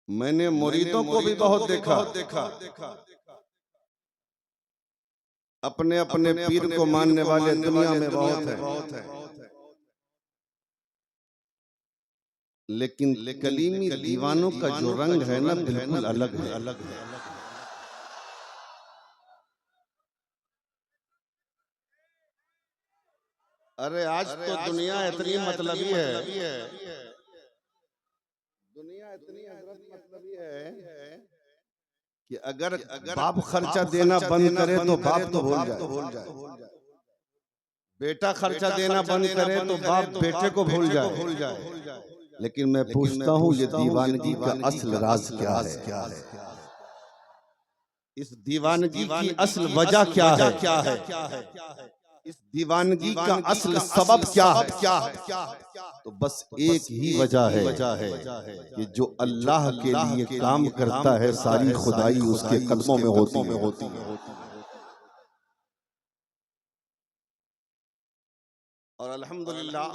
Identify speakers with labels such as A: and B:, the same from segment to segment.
A: मैंने मुरीदों को भी बहुत देखा, अपने अपने पीर को मानने वाले दुनिया में बहुत है, लेकिन कलीमी दीवानों का जो रंग है ना बिल्कुल अलग है। अरे आज तो दुनिया इतनी मतलबी है, दुनिया इतनी हजरत मतलबी है कि अगर बाप खर्चा देना बंद करे तो बाप तो भूल जाए, बेटा खर्चा देना बंद करे तो बाप बेटे को भूल जाए। लेकिन मैं पूछता हूँ ये दीवानगी का असल राज क्या है? इस दीवानगी की असल वजह क्या है? इस दीवानगी का असल सबब क्या है? तो बस एक ही वजह है कि जो अल्लाह के लिए काम करता है सारी खुदाई उसके कदमों में होती है। और अल्हम्दुलिल्लाह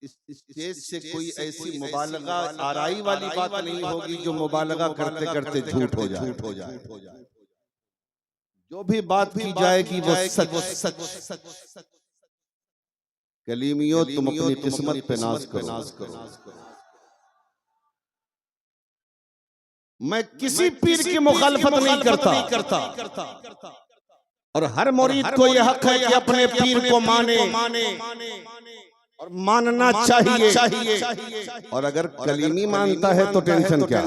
A: इस स्टेज से कोई ऐसी मुबालगा आराई वाली बात नहीं होगी जो मुबालगा करते करते झूठ हो जाए। जो भी बात की जाएगी वो सच। कलीमियों तुम अपनी किस्मत पे नाज करो। मैं किसी पीर की मुखालफत नहीं करता और हर मुरीद को यह हक है कि अपने पीर को माने और मानना चाहिए। और अगर कलीमी मानता है तो टेंशन क्या?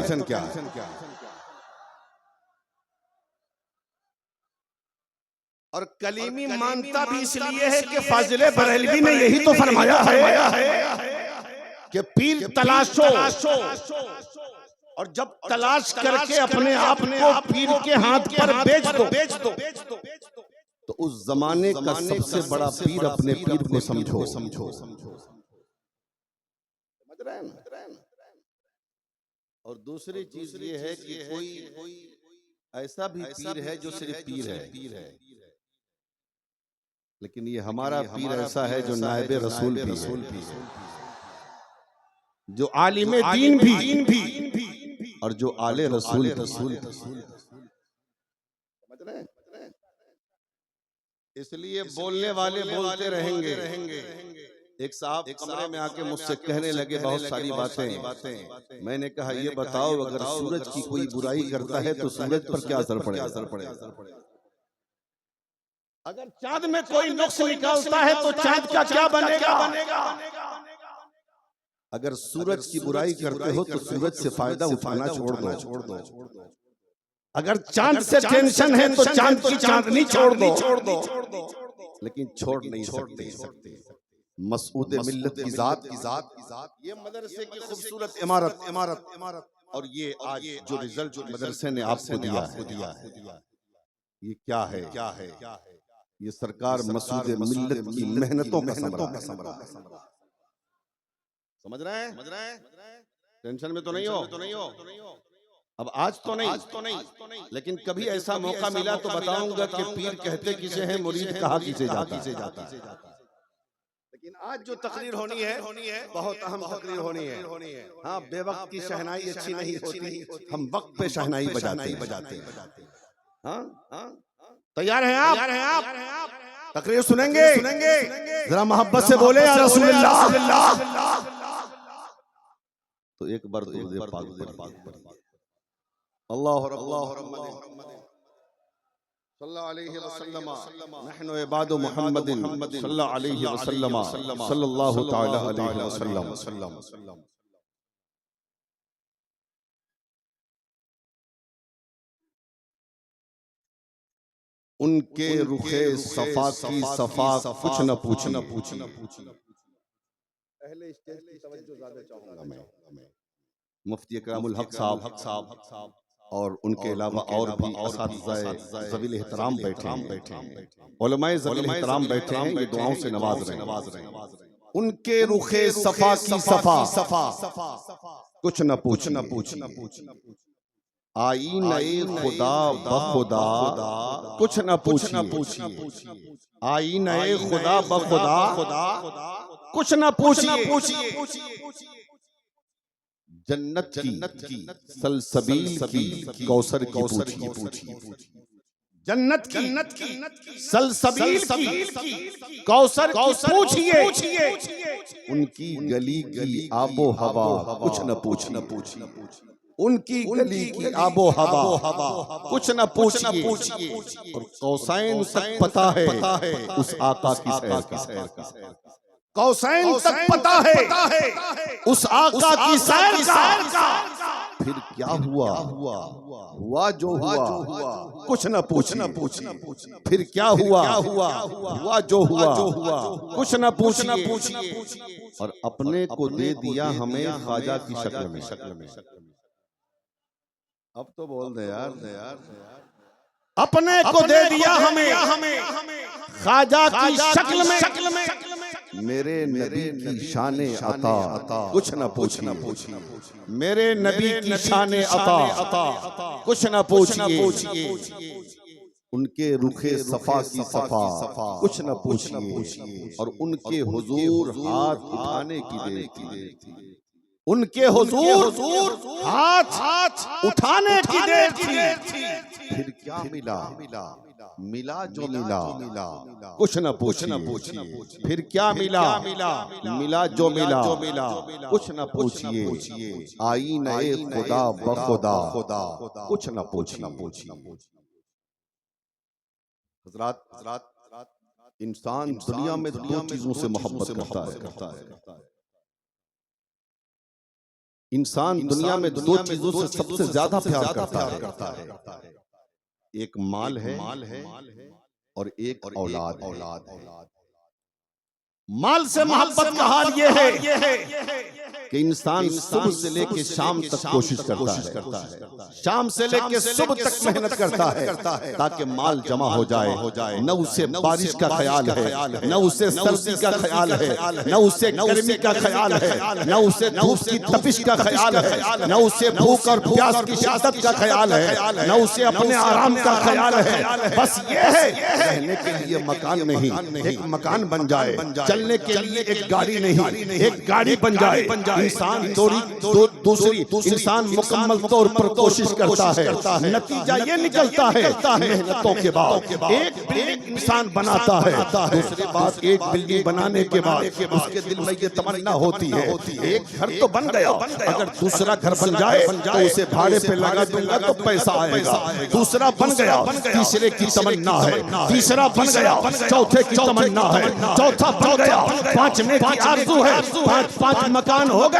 A: और कलीमी मानता भी इसलिए है कि फाजिले बरेलवी ने यही तो फरमाया है कि पीर तलाशो और जब तलाश करके अपने आप को पीर के हाथ पर बेच दो तो उस जमाने का सबसे बड़ा पीर अपने पीर को समझो। समझ रहे हैं ना? और दूसरी चीज ये है कि कोई ऐसा भी पीर है जो सिर्फ पीर है, लेकिन ये हमारा पीर ऐसा है जो नायबे रसूल भी, जो आलिम दीन भी और जो आले रसूल। समझ रहे हैं? इसलिए बोलने वाले बोलते रहेंगे। एक साहब कमरे में आके मुझसे कहने लगे बहुत सारी बातें। मैंने कहा ये बताओ अगर सूरज की कोई बुराई करता है तो सूरज पर क्या असर पड़ेगा? अगर चांद में कोई नुक्स निकालता है तो चांद का क्या बनेगा? अगर सूरज की बुराई करते हो तो सूरज से फायदा उठाना छोड़ दो। अगर चांद से टेंशन है तो चांद की चांदनी छोड़ दो। लेकिन छोड़ नहीं सकते मसूद मिल्लत की जात ये मदरसे की खूबसूरत इमारत और ये आज जो रिजल्ट जो मदरसे ने आपको दिया है ये क्या है? ये सरकार मसूद मिल्लत की मेहनतों का समरा। समझ रहे हैं? टेंशन में तो नहीं हो। अब आज तो नहीं, लेकिन कभी ऐसा मौका मिला तो बताऊंगा कि पीर कहते किसे हैं, मुरीद कहा किसे जाता है। लेकिन आज जो तकरीर होनी है बहुत अहम तकरीर होनी है। हाँ, बेवक्त की शहनाई अच्छी नहीं होती, हम वक्त पे शहनाई बजाते हैं। हाँ, तैयार हैं आप? तकरीर सुनेंगे? जरा मोहब्बत से बोले या रसूलुल्लाह। तो एक बार दुरूद पाक पर अल्लाह सल्लल्लाहु अलैहि वसल्लम नहनु इबादु मुहम्मदिन सल्लल्लाहु अलैहि वसल्लम सल्लल्लाहु तआला अलैहि वसल्लम। उनके रुखे सफा की सफा कुछ न पूछी। पहले स्टेज की तवज्जो ज्यादा चाहूंगा मैं मुफ्ती इकरामुल हक साहब और उनके अलावा और भी असातिज़ाए ज़वील एहतराम बैठे हैं, उलमाए ज़वील एहतराम बैठे हैं, ये दुआओं से नवाज रहे हैं। उनके रुखे सफा की सफा कुछ न पूछी। आई नए खुदा बखुदा कुछ न पूछिए। आई नए खुदा बखुदा कुछ न पूछिए। जन्नत की सलसबील की कौसर की पूछिए, जन्नत की सलसबील की कौसर की पूछिए, उनकी गली की आबो हवा कुछ न पूछिए, उनकी गली की आबो हवा कुछ न पूछिए, और कौसैन तक पता है उस आका की सैर का, कौसैन तक पता है उस आका की सैर का। फिर क्या हुआ जो हुआ कुछ न पूछिए, फिर क्या हुआ जो हुआ कुछ न पूछिए, और अपने को दे दिया हमें ख्वाजा की शक्ल में। अब तो बोल दे यार, अपने को दे दिया हमें ख्वाजा की शक्ल में, मेरे नबी की शाने अता कुछ न पूछिए, मेरे नबी की शाने अता कुछ न पूछिए, उनके रुखे सफा की सफा कुछ न पूछिए, और उनके हुजूर हाथ उठाने की देर थी, उनके हुजूर हाथ उठाने की देर थी। फिर क्या मिला जो मिला कुछ न पूछिए, फिर क्या मिला जो मिला कुछ न पूछिए, आई नए खुदा बखुदा कुछ न पूछिए। हज़रात, इंसान दुनिया में दो चीजों से मोहब्बत करता है। इंसान दुनिया में दो चीजों से सबसे ज्यादा प्यार करता है, एक माल है और एक औलाद। माल से मोहब्बत का हाल ये है कि इंसान सुबह से लेके शाम तक कोशिश करता है, शाम से लेके सुबह तक मेहनत करता है ताकि माल जमा हो जाए। न उसे बारिश का ख्याल है, न उसे सर्दी का ख्याल है, न उसे गर्मी का ख्याल है, न उसे धूप की तपिश का ख्याल है, न उसे भूख और प्यास की शिद्दत का ख्याल है, न उसे अपने आराम का ख्याल है। बस ये है रहने के लिए मकान नहीं, एक मकान बन जाए, चलने के लिए एक गाड़ी नहीं, एक गाड़ी बन जाए। इंसान दूसरी इंसान मुकम्मल तौर पर कोशिश करता है, नतीजा ये निकलता है मेहनतों के बाद एक बिल्डिंग इंसान बनाता है, दूसरी बात एक बिल्डिंग बनाने के बाद उसके दिल में ये तमन्ना होती है एक घर तो बन गया, अगर दूसरा घर बन जाए तो उसे भाड़े पे लगा दूंगा तो पैसा आएगा। दूसरा बन गया, तीसरे की तमन्ना है, तीसरा बन गया, चौथे की तमन्ना है, चौथा बन गया, पांचवें की आरज़ू है, पांच मकान हो गए।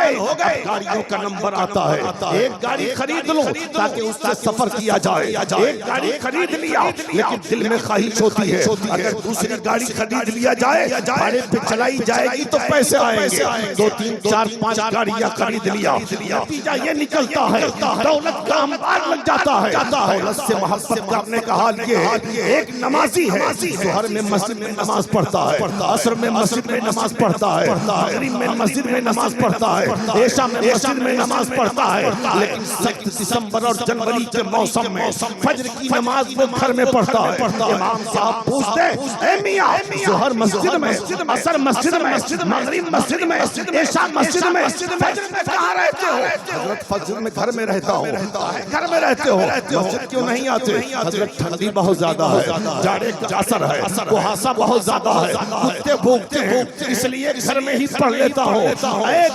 A: गाड़ियों का नंबर आता है, एक गाड़ी खरीद लो ताकि उससे सफर किया जाए। एक गाड़ी खरीद लिया लेकिन दिल में ख्वाहिश होती है अगर दूसरी गाड़ी खरीद लिया जाए, भाड़े पे चलाई जाएगी तो पैसे आएंगे। 2 3 4 5 गाड़ियां खरीद लिया, नतीजा ये निकलता है दौलत का अंबार लग जाता है। दौलत से मोहब्बत करने का हाल ये है, एक नमाजी है, ज़ोहर में मस्जिद में नमाज पढ़ता है, असर में मस्जिद में नमाज पढ़ता है, मगरिब में मस्जिद में नमाज पढ़ता है, ऐशा में मस्जिद में नमाज पढ़ता है, लेकिन सख्त दिसंबर और जनवरी के मौसम में फजर की नमाज वो घर में पढ़ता है। इमाम साहब पूछते हैं, ए मियां, ज़ोहर मस्जिद में, असर मस्जिद में, मगरिब मस्जिद में, ऐशा मस्जिद में, फजर में कहाँ रहते हो? हजरत फजर में घर में रहता हूँ। घर में रहते हो, मस्जिद क्यों नहीं आते? हजरत ठंडी बहुत ज्यादा है, जाड़े का असर है, कुहासा बहुत ज्यादा है, कुत्ते भूखते हैं, इसलिए घर में ही पढ़ लेता हूँ।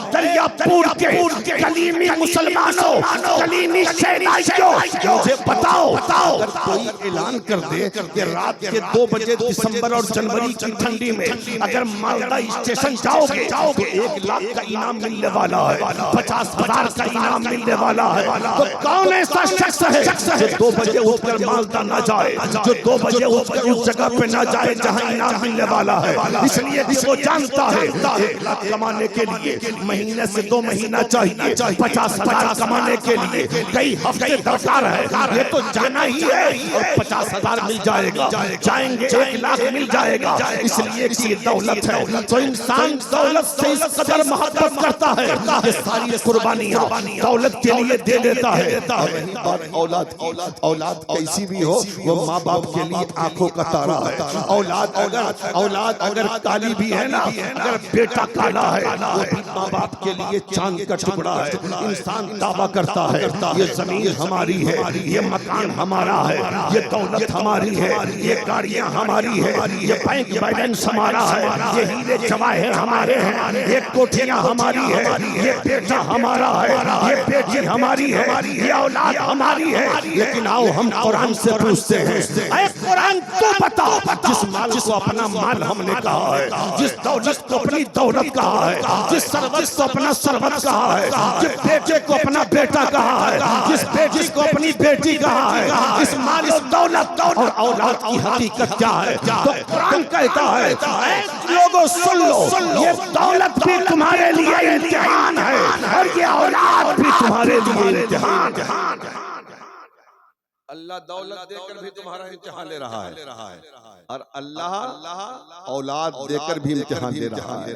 A: दरियापुर के कलीमी मुसलमानों, कलीमी शहनाइयों, मुझे बताओ अगर कोई ऐलान कर दे कि रात के 2 बजे दिसंबर और जनवरी की ठंडी में अगर मालदा स्टेशन जाओगे तो 1 लाख का इनाम मिलने वाला है, 50,000 का इनाम मिलने वाला है, तो कौन ऐसा शख्स है जो 2 बजे उठकर मालदा ना जाए, जो 2 बजे उठकर उस जगह पे ना जाए जहां इनाम मिलने वाला है? इसलिए वो जानता है 1 लाख कमाने के लिए महीने से 2 महीना चाहिए, 50,000 कमाने के लिए कई हफ्ते दरकार है, ये तो जाना ही है। और 50,000 मिल जाएगा, जाएंगे 1 लाख मिल जाएगा, इसलिए कि दौलत है तो इंसान दौलत से इस कदर मोहब्बत करता है कि सारी कुर्बानियां दौलत के लिए दे देता है। रही बात औलाद कैसी भी हो वो माँ बाप के लिए आंखों का तारा है। औलाद अगर काली भी भी है ना, अगर बेटा काला है वो भी माँ बाप के लिए चांद का टुकड़ा है। इंसान दावा करता है ये जमीन हमारी है, ये मकान हमारा है, ये दौलत हमारी है, ये गाड़ियां हमारी है, ये बैंक बैलेंस हमारा है, ये हीरे जवाहर हमारे हैं, ये कोठियां हमारी है, ये बेटा हमारा है, ये बेटी हमारी है, ये औलाद हमारी है। लेकिन आओ हम कुरान से पूछते हैं, ऐ कुरान तू बता, जिस माल को अपना माल हमने कहा है, जिस दौलत को अपनी दौलत कहा है, जिस सरवत को अपना सरवत कहा है, जिस बेटे को अपना बेटा कहा है, जिस बेटी को अपनी बेटी कहा है, इस माल और दौलत और औलाद की हकीकत क्या है? तो कुरान कहता है लोगों सुन लो, ये दौलत भी तुम्हारे लिए इम्तिहान है और ये औलाद भी तुम्हारे लिए इम्तिहान है। अल्लाह दौलत देकर भी तुम्हारा इम्तिहान ले रहा है और अल्लाह औलाद देकर भी इम्तिहान ले रहा है।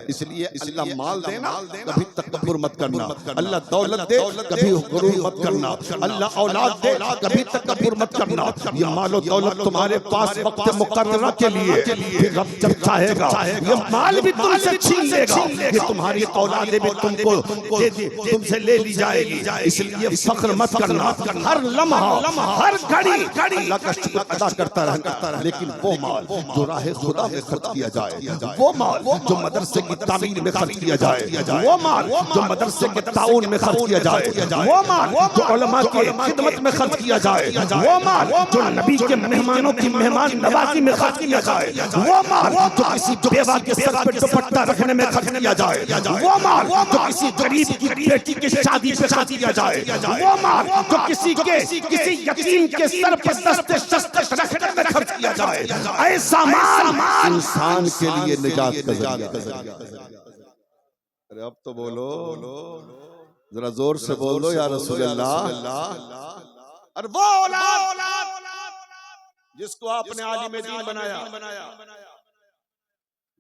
A: इसलिए अल्लाह माल देना कभी तकब्बुर मत करना, अल्लाह दौलत दे कभी गुरूर मत करना, अल्लाह औलाद दे कभी तकब्बुर मत करना। ये माल और दौलत तुम्हारे पास वक्त मुकर्ररा के लिए, फिर रब जब चाहेगा ये माल भी तुमसे छीन लेगा, ये तुम्हारी औलादें भी तुमसे ले ली जाएगी। इसलिए फख्र मत करना, हर लम्हा हर घड़ी अल्लाह का शुक्र अदा करता रहना। लेकिन वो माल जो राह खुदा में खर्च किया जाए, वो माल जो मदरसे की तामीर में खर्च किया जाए, वो माल जो मदरसे के ताउन में खर्च किया जाए, वो माल जो उलमा की खिदमत में खर्च किया जाए, वो माल जो नबी के मेहमानों की मेहमान नवाजी में खर्च किया जाए, वो माल जो किसी बेवा के सर पर दुपट्टा रखने में खर्च किया जाए, वो माल जो किसी गरीब की बेटी की शादी पे खर्च किया जाए, वो माल जो किसी यतीम के सर पर दस्ते शस्त्र रखने में खर्च किया जाए, ऐसा माल इंसान के लिए निजात का जरिया। अरे अब तो बोलो, जरा जोर से बोलो या रसूलल्लाह। और वो औलाद जिसको आपने आलिम दीन बनाया,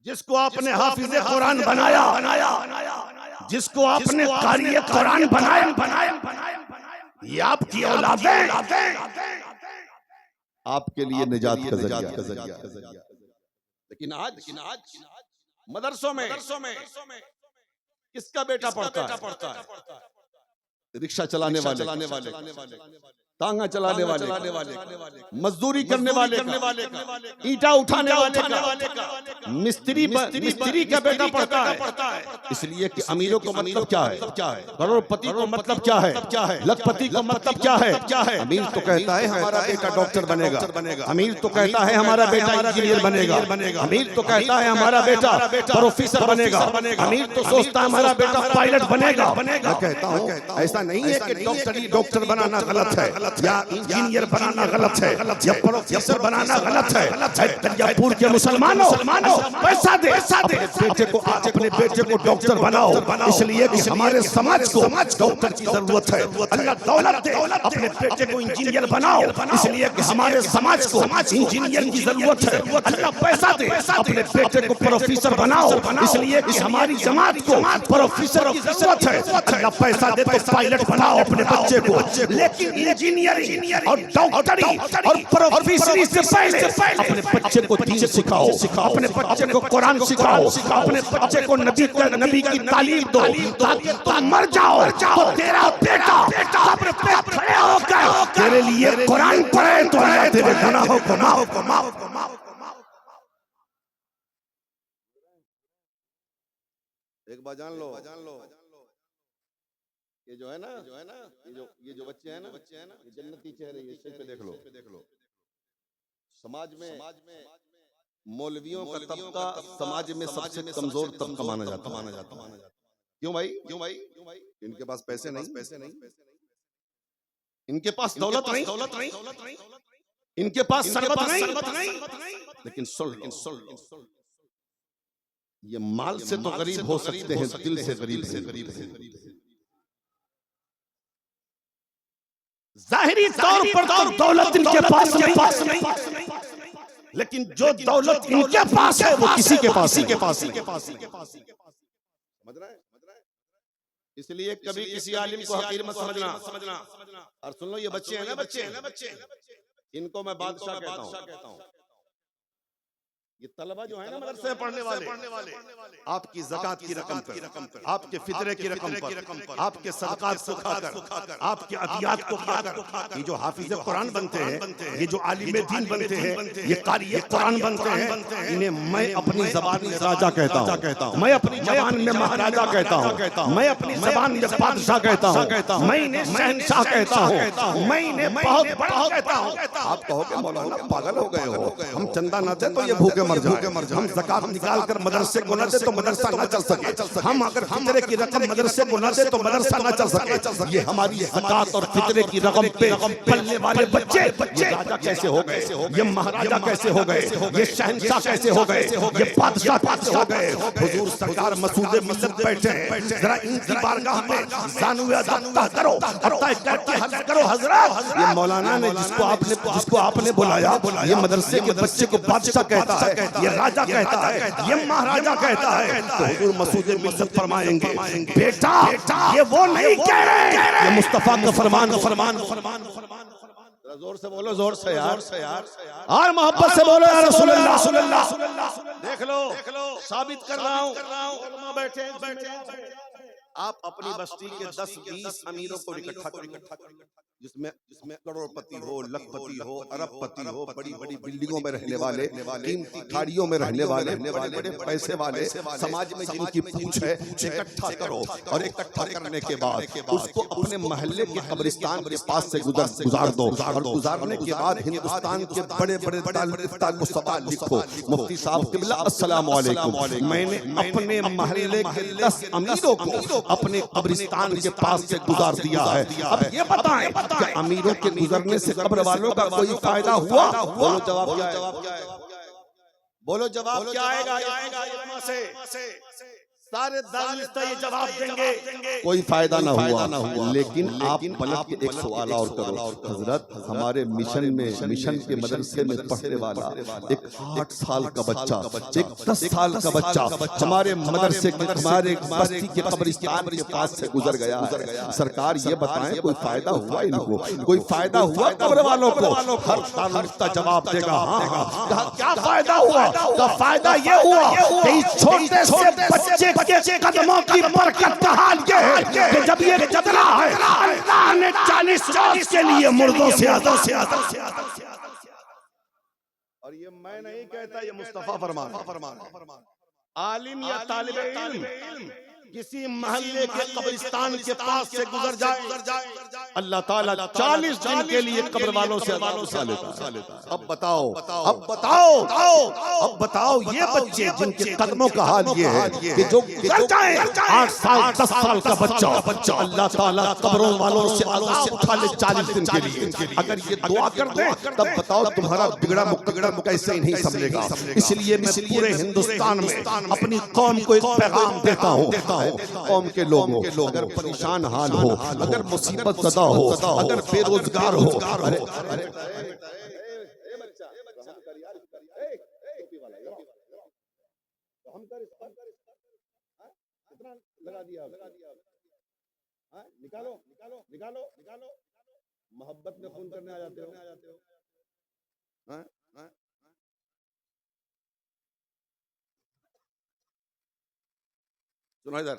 A: जिसको आपने हाफिज कुरान बनाया, जिसको आपने कारी कुरान बनाया, ये आपकी औलादें आपके लिए निजात का जरिया। लेकिन आज मदरसों में किसका बेटा पढ़ता है? रिक्शा चलाने वाले, तांगा चलाने वाले, मजदूरी करने वाले, ईटा उठाने वाले का, मिस्त्री का बेटा पढ़ता है। इसलिए कि अमीरों को मतलब क्या है, करोड़पति को मतलब क्या है, लखपति को मतलब क्या है? अमीर तो कहता है हमारा बेटा डॉक्टर बनेगा, अमीर तो कहता है हमारा बेटा इंजीनियर बनेगा, अमीर तो कहता है हमारा बेटा प्रोफेसर बनेगा, अमीर तो सोचता है हमारा बेटा पायलट बनेगा। मैं कहता हूँ ऐसा नहीं है कि डॉक्टर बनाना गलत है या इंजीनियर बनाना गलत है या प्रोफेसर बनाना गलत है। दरियापुर के मुसलमानों पैसा दे, अपने बेटे को डॉक्टर बनाओ, इसलिए कि हमारे समाज को डॉक्टर की जरूरत है। अल्लाह दौलत दे, अपने बेटे को इंजीनियर बनाओ, इसलिए कि हमारे समाज को इंजीनियर की जरूरत है। अल्लाह पैसा दे, अपने बेटे को प्रोफेसर बनाओ, इसलिए कि हमारी जमात को प्रोफेसर की जरूरत है। अल्लाह पैसा दे तो पायलट बनाओ अपने बच्चे को, लेकिन इंजीनियरिंग और डॉक्टरी और प्रोफेसरी से पहले अपने बच्चे को दीन सिखाओ, अपने बच्चे को कुरान सिखाओ, अपने बच्चे को नबी की तालीम दो, ताकि तुम मर जाओ तो तेरा बेटा कब्र पे खड़े होकर तेरे लिए कुरान पढ़े तो अल्लाह तेरे गुनाहों को माफ। एक बात जान लो, ये जो है ना, ये जो बच्चे हैं ना, ये जन्नती चेहरे, ये सिर पे देख लो। समाज में मौलवियों का तबका समाज में सबसे कमजोर तबका माना जाता। क्यों भाई? इनके पास पैसे नहीं, इनके पास दौलत नहीं, इनके पास सरबत नहीं। लेकिन सुन, ये माल से तो गरीब हो सकते हैं, दिल से गरीब है। जाहिरी तौर पर तो दौलत इनके पास नहीं, लेकिन जो दौलत इनके पास है वो किसी के पास समझ रहा है? इसलिए कभी किसी आलिम को हकीर मत समझना। और सुन लो, ये बच्चे हैं ना, इनको मैं बादशाह कहता हूँ। ये तलबा जो है ना मदरसे में पढ़ने वाले, आपकी ज़कात की रकम पर, आपके फितरे की रकम पर, आपके सदकात को खाकर, आपके अतियात को खाकर, ये जो हाफिज़ कुरान बनते हैं, ये जो आलिम दीन बनते हैं, ये कारी कुरान बनते हैं, इन्हें मैं अपनी ज़बान में राजा कहता हूँ, मैं अपनी ज़बान में महाराजा कहता हूँ, मैं अपनी ज़बान में बादशाह कहता हूँ, मैं इन्हें शहंशाह कहता हूँ, मैं इन्हें बहुत बड़ा कहता हूँ। आप कहोगे मौलाना पागल हो गए हो, हम चंदा न दे तो ये भूखे मर जाए, हम ज़कात निकाल कर मदरसे को न दे तो मदरसा न चल सके, हम अगर फितरे की रकम मदरसे को न दे तो मदरसा न चल सके। ये हमारी ज़कात और फितरे की रकम पे पलने वाले बच्चे ये राजा कैसे हो गए, ये महाराजा कैसे हो गए, ये शहंशाह कैसे हो गए, ये बादशाह कैसे हो गए। हुजूर सरकार मसूदे मिल्लत बैठे हैं, जरा इनकी बारगाह में ज़ानुए अज़ब करो, अता करके हज करो हज़रत। ये मौलाना ने जिसको आपने बुलाया, ये मदरसे के बच्चे को बादशाह कहता है, ये राजा कहता है, ये महाराजा कहता है। तो हुजूर मसूदे मिल्लत फरमाएंगे, बेटा ये वो नहीं कह रहे, ये मुस्तफा का फरमान। जोर से बोलो, जोर से यार, और मोहब्बत से बोलो या रसूल अल्लाह। देख लो साबित कर रहा हूँ, बैठे आप अपनी बस्ती के 10-20 अमीरों को इकट्ठा करो, जिसमें करोड़पति हो, लखपति हो, अरबपति हो, बड़ी बड़ी बिल्डिंगों में रहने वाले, कीमती गाड़ियों में रहने वाले, बड़े पैसे वाले, समाज में जिनकी पूछ है, इकट्ठा करो। और इकट्ठा करने के बाद उसको अपने मोहल्ले के कब्रिस्तान के पास से गुजार दो, और गुजारने के बाद हिंदुस्तान के बड़े बड़े को सवाल लिखो, मुफ्ती साहब क़िबला अस्सलाम वालेकुम, मैंने अपने मोहल्ले के 10 अमीरों को अपने कब्रिस्तान के पास से गुजार दिया है। अब ये बताएं कि अमीरों के गुजरने से कब्र वालों का कोई फायदा हुआ? बोलो जवाब क्या है? बोलो जवाब क्या आएगा? सारे दानिस्ता ये जवाब देंगे कोई फायदा ना हुआ। लेकिन आप पलट के एक सवाल और करो, हजरत हमारे मिशन के मदरसे में पढ़ने वाला एक 8 साल का बच्चा, एक 10 साल का बच्चा हमारे मदरसे के, हमारे बस्ती के कब्रिस्तान के पास से गुजर गया है। सरकार ये बताएं कोई फायदा हुआ इनको? कोई फायदा हुआ कब्र वालों को? हर दानिस्ता जवाब देगा हाँ। क्या फायदा हुआ? तो फायदा ये हुआ कि छोटे से बच्चे के कदमों की बरकत का हाल ये है कि जब ये गुजरा है, अल्लाह ने 40 के लिए मुर्दों से आदा। और ये मैं नहीं कहता, ये मुस्तफा फरमान। आलिम या तालिब इल्म किसी महल्ले के कब्रिस्तान के पास से गुजर जाए, अल्लाह ताला 40 दिन के लिए कब्र वालों से लेता है। अब बताओ ये बच्चे जिनके कदमों का हाल ये है कि जो गुजर जाए 8 साल 10 साल का बच्चा, अल्लाह ताला कब्रों वालों से अज़ाब उठा ले 40 दिन के लिए। अगर ये दुआ कर दे तब बताओ तुम्हारा बिगड़ा मुकद्दर कैसे नहीं संभलेगा। इसलिए मैं पूरे हिंदुस्तान में अपनी कौम को एक पैगाम देता हूँ, कौम के लोगों, अगर परेशान हाल हो, अगर मुसीबत ज़दा हो, अगर बेरोजगार हो, निकालो मोहब्बत में खून करने आ जाते हो। सुनो इधर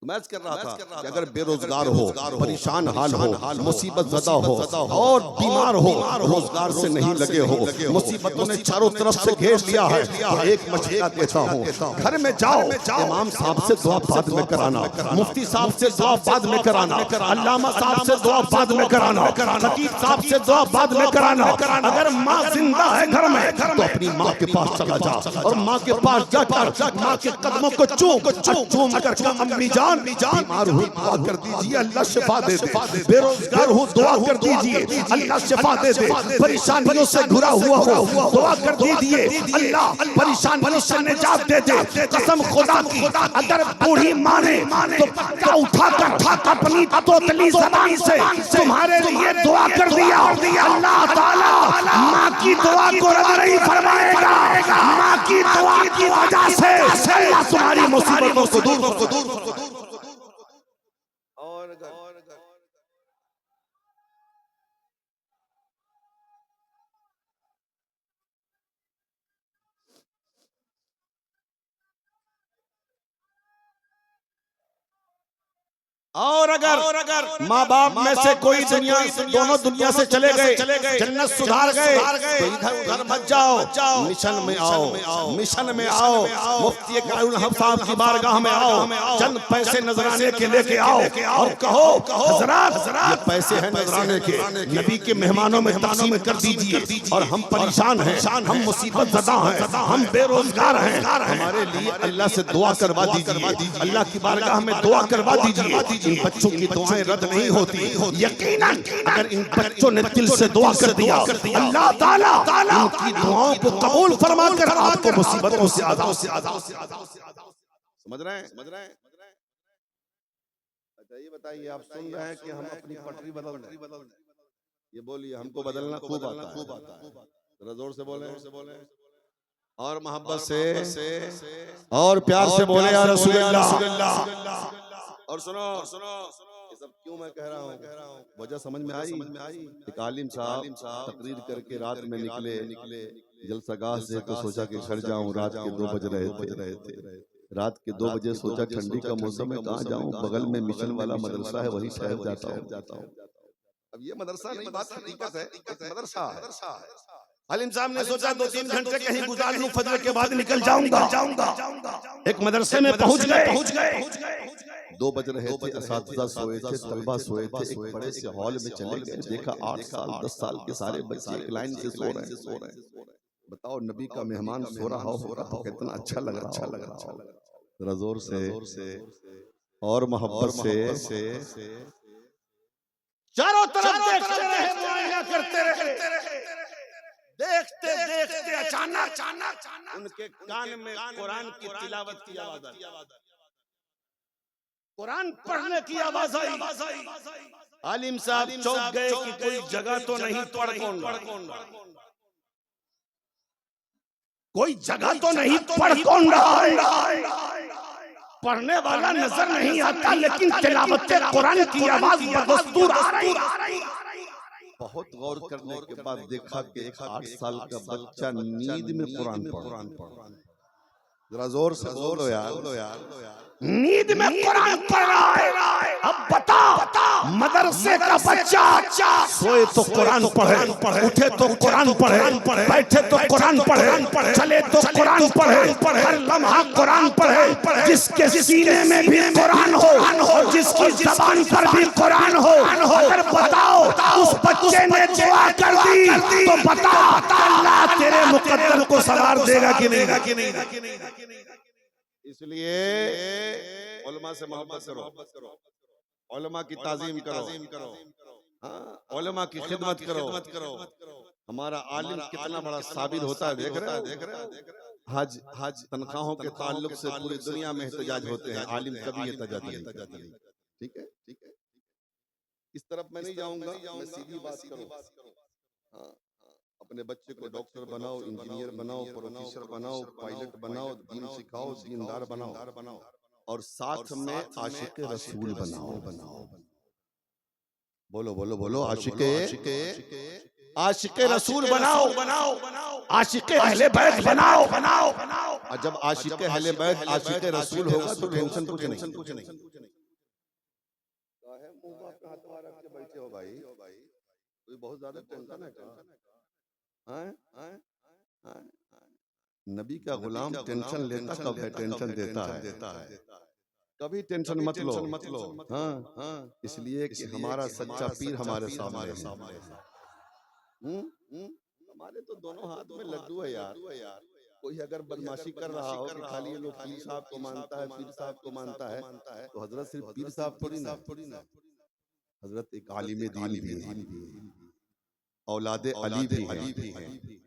A: मैं कर रहा था कि अगर बेरोजगार हो, परेशान हाल हो, मुसीबत ज़दा हो और बीमार हो, रोजगार से नहीं लगे हो, मुसीबतों ने चारों तरफ से घेर लिया है, तो एक मशवरा देता हूँ, घर में जाओ, इमाम साहब से दुआ बाद में कराना, मुफ्ती साहब से दुआ बाद में कराना, अल्लामा साहब से दुआ बाद में कराना, खतीब साहब से दुआ बाद में कराना। अगर माँ जिंदा है घर में तो अपनी माँ के पास चला जा और माँ के पास जाकर माँ के कदमों को चूम कर अम्मी जान बीमार हुई दुआ कर दीजिए, अल्लाह शिफा दे दे। बेरोजगार हो दुआ कर दीजिए, अल्लाह शिफा दे दे। परेशानियों से घिरा हुआ हो दुआ कर दीजिए, अल्लाह परेशानियों से निजात दे दे। कसम खुदा की अगर बूढ़ी माने तो पत्ता उठाकर अपनी तोतली ज़बान से तुम्हारे लिए दुआ कर दिया, अल्लाह ताला माँ की दुआ को रद्द नहीं फरमाएगा। माँ की दुआ की वजह से अल्लाह तुम्हारी मुसीबतों को दूर और अगर माँ बाप में से कोई दोनों दुनिया से चले गए, जन्नत सुधार गए, तो इधर उधर मत जाओ, मिशन में आओ, मिशन में आओ, मुफ्ती कारुल हक साहब की बारगाह में आओ, चंद पैसे नजराने के लेके आओ और कहो हजरत ये पैसे हैं नजराने के, नबी के मेहमानों में तकसीम कर दीजिए, और हम परेशान हैं, हम मुसीबत ज़दा हैं, हम बेरोजगार हैं, हमारे लिए अल्लाह से दुआ करवा दीजिए, अल्लाह की बारगाह में दुआ करवा दीजिए। इन बच्चों की दुआएं रद्द नहीं होती, यकीनन अगर इन बच्चों ने दिल से दुआ कर दिया, अल्लाह ताला इनकी दुआओं को कबूल फरमा कर आपको मुसीबतों से आजाद। समझ रहे हैं? अच्छा ये बताइए, आप सुन रहे हैं कि हम अपनी पटरी बदल रहे हैं, ये बोलिए हमको बदलना खूब आता है, जरा जोर से बोले और मोहब्बत से और प्यार से बोले या रसूल अल्लाह। और सुनो ये सब क्यों मैं कह रहा हूँ, वजह समझ में आई। एक आलिम साहब तकरीर करके रात में निकले जलसागाह से, तो सोचा कि घर जाऊं, रात के 2 बज रहे थे, रात के 2 बजे सोचा ठंडी का मौसम है, कहाँ जाऊं, बगल में मिशन वाला मदरसा है, वही शहर जाता हूँ। अब ये मदरसा नहीं, बात हकीकत है, मदरसा है। आलिम साहब ने सोचा 2-3 घंटे कहीं गुजार लूं, फजर के बाद निकल जाऊंगा। एक मदरसे में पहुंच गए, 2 बज रहे थे, असातिज़ा सोए थे, तलबा सोए थे, एक बड़े से हॉल में चले गए, देखा 8 साल 10 साल के सारे बच्चे एक लाइन से सो रहे हैं। बताओ नबी का मेहमान सो रहा हो कितना अच्छा लग रहा। जरा जोर से और मोहब्बत से चारों तरफ देखते रहे, मुआयना करते रहे, देखते देखते अचानक उनके कान में कुरान की तिलावत की आवाज आई, कुरान पढ़ने की आवाज आई। आलिम साहब चौंक गए कि कोई जगह तो नहीं, पढ़ कौन रहा है, पढ़ने वाला नजर नहीं आता, लेकिन तिलावत कुरान की आवाज बदस्तूर आ रही। बहुत गौर करने के बाद देखा कि एक 8 साल का बच्चा नींद में कुरान पढ़ रहा। जरा जोर से बोलो यार, नींद में कुरान पढ़ रहा है। अब बता मदरसे का बच्चा सोए तो कुरान पढ़े, उठे तो कुरान पढ़े, बैठे तो कुरान पढ़े, चले तो कुरान पढ़े, हर लम्हा कुरान पढ़े, जिसके सीने में भी कुरान हो और जिसकी ज़बान पर भी कुरान हो। अगर बताओ उस बच्चे ने दुआ कर दी तो बता अल्लाह तेरे मुकद्दर को सवार देगा कि नहीं। इसलिए उलमा से मोहब्बत करो, उलमा की ताजीम करो, उलमा की खिदमत करो। हमारा आलिम कितना बड़ा साबिर होता है, देख रहे हो। हज तनख्वाहों के ताल्लुक से पूरी दुनिया में एहतजाज होते हैं, आलिम कभी एहतजाज नहीं। ठीक है, इस तरफ मैं नहीं जाऊंगा, मैं सीधी बात करूं। अपने बच्चे को डॉक्टर बनाओ, इंजीनियर बनाओ, प्रोफेसर बनाओ, पायलट बनाओ, दीन सिखाओ, दीनदार बनाओ, और साथ में आशिक रसूल बनाओ। बोलो आशिक रसूल बनाओ, आशिक अहले बैत बनाओ। और जब आशिक अहले बैत आशिक रसूल होगा तो टेंशन कुछ नहीं। बैठे हो भाई, कोई बहुत ज्यादा टेंशन है। नबी का गुलाम टेंशन लेता कब है, टेंशन देता है। कभी टेंशन मत लो। इसलिए कि हमारा सच्चा पीर हमारे सामने है। हमारे तो दोनों हाथ में लड्डू है यार। कोई अगर बदमाशी कर रहा हो कि खाली लोग पीर साहब को मानता है, पीर साहब को मानता है, तो हजरत सिर्फ पीर साहब थोड़ी ना, हजरत एक आलिम दीन भी है, औलादे अली भी है,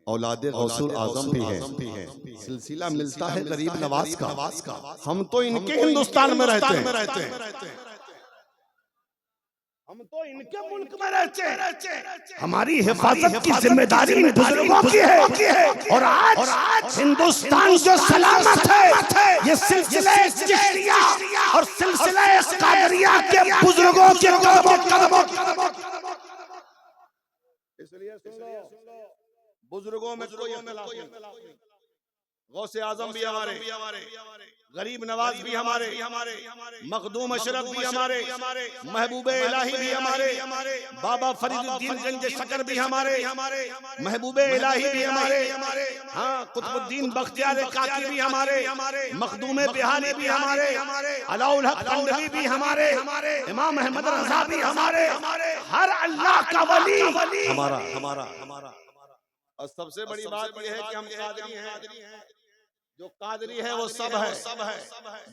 A: औलादे गौसुल आजम भी है। सिलसिला मिलता है गरीब नवाज का। हम तो इनके हिंदुस्तान में रहते हैं, हम तो इनके मुल्क में रहते हैं। हमारी हिफाजत की जिम्मेदारी इन बुजुर्गों की है। और आज हिंदुस्तान जो सलामत है, ये सिलसिले चिश्तिया और सिलसिले कादरिया के बुजुर्गों के कदमों। इसलिए सुन लो, बुजुर्गों में कोई इख्तिलाफ नहीं, गौसे आजम भी हमारे, गरीब नवाज भी हमारे, मखदूम अशरफ भी हमारे, महबूबे इलाही भी हमारे, बाबा फरीदुद्दीन गंज शकर भी हमारे, महबूबे इलाही भी हमारे, हाँ कुतुबुद्दीन बख्तियार काकी भी हमारे, मखदूमे बिहारी भी हमारे, अलाउल हक कंडवी भी हमारे, इमाम अहमद रजा भी हमारे, हर अल्लाह का वली हमारा। और सबसे बड़ी बात यह है कि हम कादरी हैं। जो कादरी है वो सब है,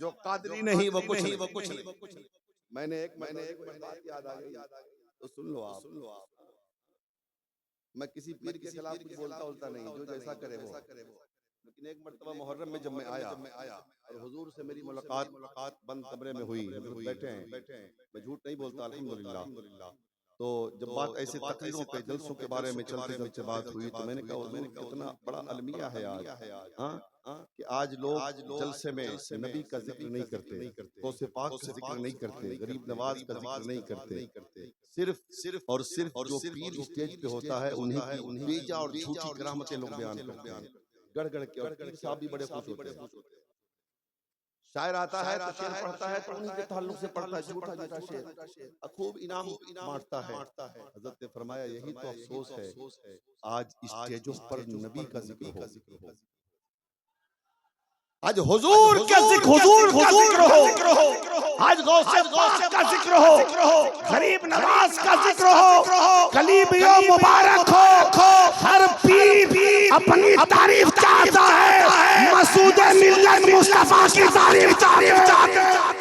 A: जो कादरी नहीं वो कुछ नहीं। मैंने एक बात याद आ गई तो सुन लो आप। मैं किसी पीर के खिलाफ कुछ बोलता नहीं, जो जैसा करे वो। लेकिन एक मर्तबा मुहर्रम में जब मैं आया और हुजूर से मेरी मुलाकात बंद कमरे में हुई, बैठे हैं, मैं झूठ नहीं बोलता अल्हम्दुलिल्लाह। तो जब बात ऐसे तकरीरों पे जलसों के बारे में चलते बात हुई तो मैंने कहा कितना बड़ा अलमिया है आज, कि आज लोग जलसे में नबी का जिक्र नहीं करते, गौसे पाक का जिक्र नहीं करते, गरीब नवाज का जिक्र नहीं करते। सिर्फ जो पीर स्टेज पे होता है उन्हीं बेजा और झूठी करामतें लोग बयान करते हैं, गड़ के। और पीर साहब भी बड़े खुश होते हैं। शायर आता है तो शेर पढ़ता है तो उन्हीं के ताल्लुक से पढ़ता है, झूठा शेर खूब इनाम बांटता है। हज़रत ने फरमाया यही तो अफसोस है आज स्टेजों पर नबी का जिक्र हो, आज हुजूर का जिक्र हो, आज गौसे पाक का जिक्र हो, गरीब नवाज का जिक्र हो, कलीबियों मुबारक हो। हर पीर अपनी तारीफ चाहता है, मसूद मिल्लत मुस्तफा की तारीफ चाहता है।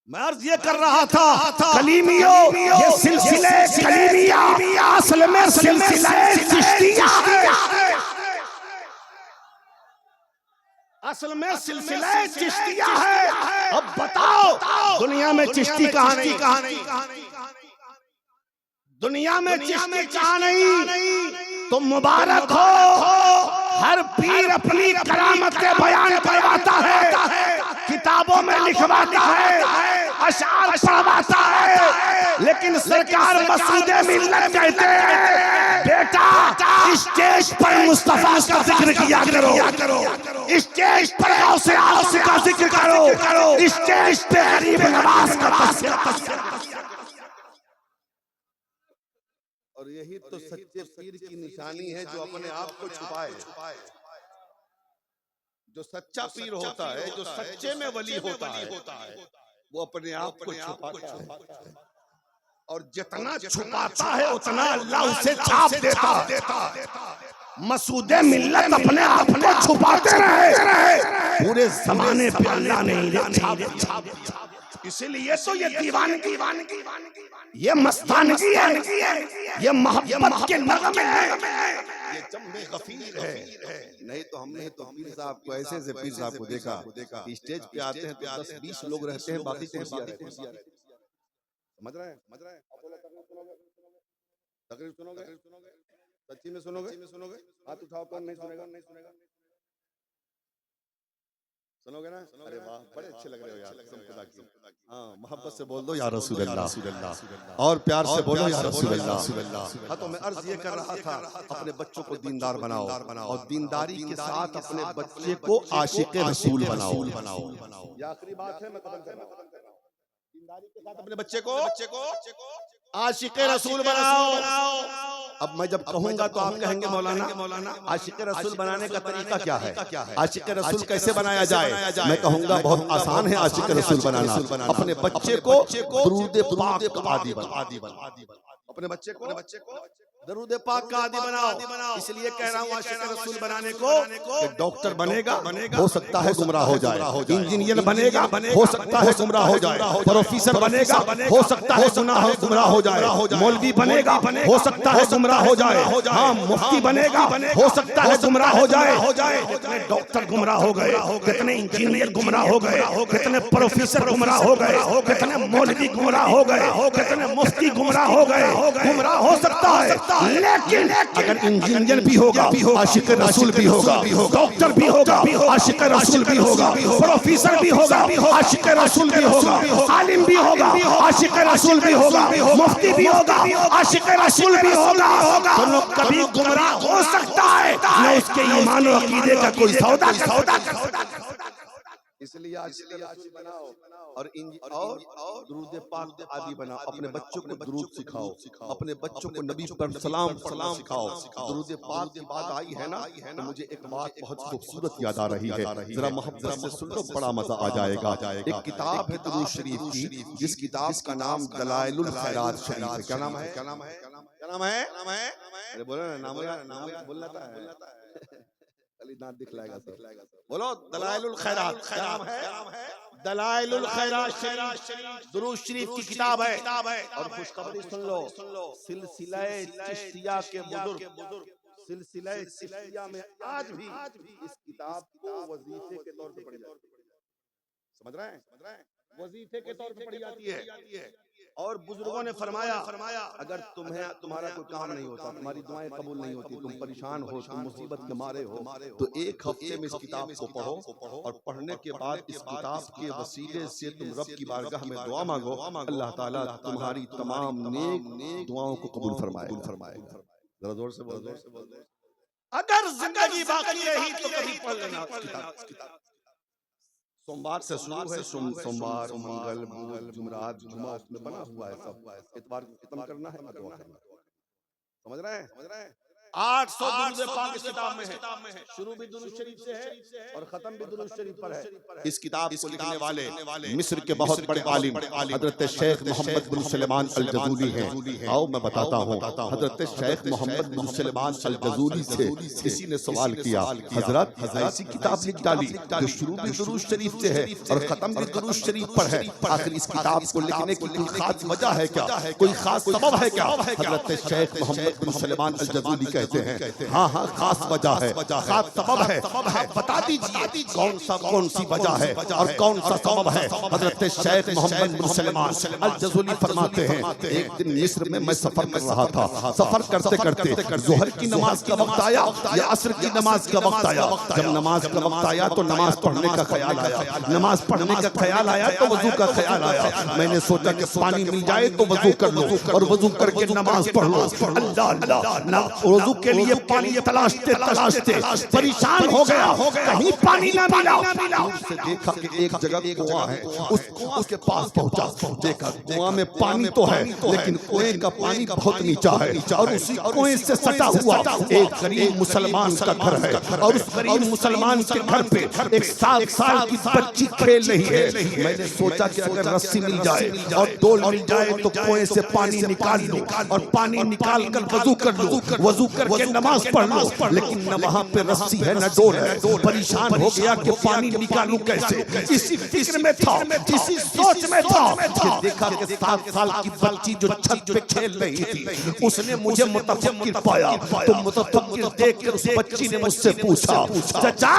A: मैं अर्ज ये कर रहा था कलीमियों, ये सिलसिले कलीमिया असल में सिलसिले चिश्तिया है, असल में सिलसिले चिश्तिया है। अब बताओ दुनिया में चिश्ती कहाँ नहीं, दुनिया में चिश्ती कहाँ नहीं। तुम मुबारक हो, हर पीर अपनी करामतें बयान करवाता है, किताबों में लिखवाता है, अशार पढ़वाता है। लेकिन सरकार मसूदे मिल्लत कहते हैं बेटा स्टेज पर मुस्तफा का जिक्र किया करो, स्टेज पर गौसे आज़म का जिक्र करो, स्टेज पे गरीब नवाज का तज़किरा। और यही तो सच्चे पीर की निशानी है, जो अपने आप को छुपाए। जो सच्चा पीर होता है, जो सच्चे में वली होता है, वो अपने आप को छुपाता है, और जितना छुपाता है उतना अल्लाह उसे छाप देता है। मसूदे मिल्लत अपने आप को छुपाते रहे, पूरे जमाने पे अल्लाह ने छाप। इसीलिए तो ये दीवानगी, ये मस्तानगी है, ये मोहब्बत के नगमे है, ये जम्मे गफीर है। नहीं तो हमने तो पीर साहब को ऐसे पीर साहब को देखा स्टेज पे आते हैं तो 10-20 लोग रहते हैं, बाकी कुर्सियां रहती हैं। समझ रहे हैं? तकरीर सुनोगे? सच्ची में सुनोगे? हाथ उठाओ, कौन नहीं सुनेगा? सुनोगे ना? अरे वाह, बड़े अच्छे लग रहे हो यार, कसम खुदा की। हाँ, मोहब्बत से बोल दो या रसूल अल्लाह, और प्यार से बोलो या रसूल अल्लाह। हाँ, तो मैं अर्ज ये कर रहा था अपने बच्चों को दीनदार बनाओ, और दीनदारी के साथ अपने बच्चे को आशिक़े रसूल बनाओ। ये आखिरी बात है, मैं खत्म कर रहा हूं। दीनदारी के साथ अपने बच्चे को आशिक़े रसूल बनाओ। अब मैं जब कहूंगा तो आप कहेंगे मौलाना आशिक़े रसूल बनाने का तरीका क्या है? आशिक़े रसूल कैसे बनाया जाए? मैं कहूंगा बहुत आसान है आशिक़े रसूल बनाना। अपने बच्चे को दुरूद पाक आदि बना, अपने बच्चे को दरूद पाक का आदी बनाओ। इसलिए कह रहा हूँ आशिक रसूल बनाने को कि डॉक्टर बनेगा हो सकता है गुमराह हो जाए, इंजीनियर बनेगा हो सकता है गुमराह हो जाए, प्रोफेसर बनेगा हो सकता है गुमराह हो जाए, मौलवी बनेगा हो सकता है गुमराह हो जाए, हाँ मुफ्ती बनेगा हो सकता है गुमराह हो जाए। कितने डॉक्टर गुमराह हो गए, कितने इंजीनियर गुमराह हो गए, कितने प्रोफेसर गुमराह हो गए, कितने मौलवी गुमराह हो गए, कितने मुफ्ती गुमराह हो गए। गुमराह हो सकता है, लेकिन अगर इंजीनियर भी होगा आशिक रसूल भी होगा, डॉक्टर भी होगा आशिक रसूल भी होगा, प्रोफेसर भी होगा आशिक रसूल भी होगा, आलिम भी होगा आशिक रसूल भी होगा, मुफ्ती भी होगा आशिक रसूल भी होगा, तो कभी गुमराह हो सकता है न उसके ईमान और अकीदे का कोई सौदा कर। इसलिए आशिक रसूल बनाओ और दुरूद पाक आदि बनाओ। अपने बच्चों को दुरूद सिखाओ, अपने बच्चों को नबी पर सलाम सिखाओ। दुरूद पाक की बात आई है ना, तो मुझे एक बात बहुत खूबसूरत याद आ रही है, जरा मोहब्बत से सुन लो, बड़ा मजा आ जाएगा। एक किताब है दुरूद शरीफ की, जिस किताब का नाम दलाइलुल खैरात शरीफ है। क्या नाम है? क्या नाम है? क्या नाम है? अरे बोलो ना, नाम बोलना था, दांत दिखलाएगा सब। बोलो दलाइलुल खैरात। क्या नाम है? दलाइलुल खैरात शरीफ दुरूद शरीफ की किताब है। और खुशखबरी सुन लो, सिलसिला चिश्तिया के बुजुर्ग सिलसिला चिश्तिया में आज भी इस किताब को वजीफे के तौर पे पढ़ी जाती है। समझ रहे हैं? वजीफे के तौर पे पढ़ी जाती है। और बुजुर्गों ने फरमाया अगर तुम्हारा कोई काम नहीं होता, तुम्हारी दुआएं कबूल नहीं होती, तुम परेशान हो, तुम मुसीबत के मारे हो, तो एक हफ्ते में इस किताब को पढ़ो और पढ़ने के बाद इस किताब के वसीले से तुम रब की बारगाह में दुआ मांगो, अल्लाह ताला तुम्हारी तमाम नेक दुआओं को कबूल फरमाए। जरा जोर से बोल। अगर जिंदगी बाकी रही तो कभी पढ़ लेना किताब। सोमवार से शुरू है, सोमवार मंगल बुध जुमरात जुमा उसमें बना हुआ है सब। इतवार को खत्म करना है, दुआ करना। समझ रहे हैं? 800 दुरूद पाक इस किताब में है। शुरू भी दुरूद शरीफ से है और खत्म भी दुरूद शरीफ पर है। इस किताब को लिखने वाले मिस्र के बहुत बड़े आलिम हजरत शेख मोहम्मद बिन सुलेमान अल जजूली हैं। आओ मैं बताता हूँ, हजरत शेख मोहम्मद बिन सुलेमान अल जजूली से किसी ने सवाल किया, हजरत ऐसी किताब लिख डाली जो शुरू भी दुरूद शरीफ से है और खत्म भी दुरूद शरीफ पर है, आखिर इस किताब को लिखने की कोई खास वजह है क्या, कोई खास सबब है क्या? हजरत शेख मोहम्मद बिन सुलेमान अल जजूली कहते हैं हाँ खास वजह है, खास सबब है। आप बता दीजिए कौन सी वजह है और कौन सा सबब है। हजरत शेख मोहम्मद बिन सुलेमान अल जजूली फरमाते हैं, एक दिन मिस्र में मैं सफर कर रहा था, सफर करते करते जोहर की नमाज का वक्त आया या असर की नमाज का वक्त आया। जब नमाज का वक्त आया तो नमाज पढ़ने का ख्याल आया, नमाज पढ़ने का ख्याल आया तो वजू का ख्याल आया। मैंने सोचा कि पानी मिल जाए तो वजू कर लो और वजू करके नमाज पढ़ लो। अल्लाह वजू के लिए पानी तलाशते परेशान हो गया, कहीं पानी ना मिला। उससे देखा कि एक जगह कुआं है, उस कुआं के पास पहुंचा, देखा कुआं में पानी तो है लेकिन कुएं का पानी बहुत नीचा है और उसी कुएं से सटा हुआ एक गरीब मुसलमान का घर है और उस गरीब मुसलमान के घर पे एक 7 साल की बच्ची खेल रही है। मैंने सोचा कि अगर रस्सी मिल जाए और डोल मिल जाए तो कुएं से पानी निकाल लो और पानी निकाल कर वजू कर लो, वजू करके नमाज पढ़ लो। लेकिन न वहाँ पे रस्सी है न डोल है। परेशान हो गया कि पानी निकालूं कैसे, इसी फिक्र में था, इसी सोच में था कि देखा कि 7 साल की बच्ची जो छत पे खेल रही थी उसने मुझे मुतफक्किर पाया। तो मुतफक्किर देख कर उस बच्ची ने मुझसे पूछा, चाचा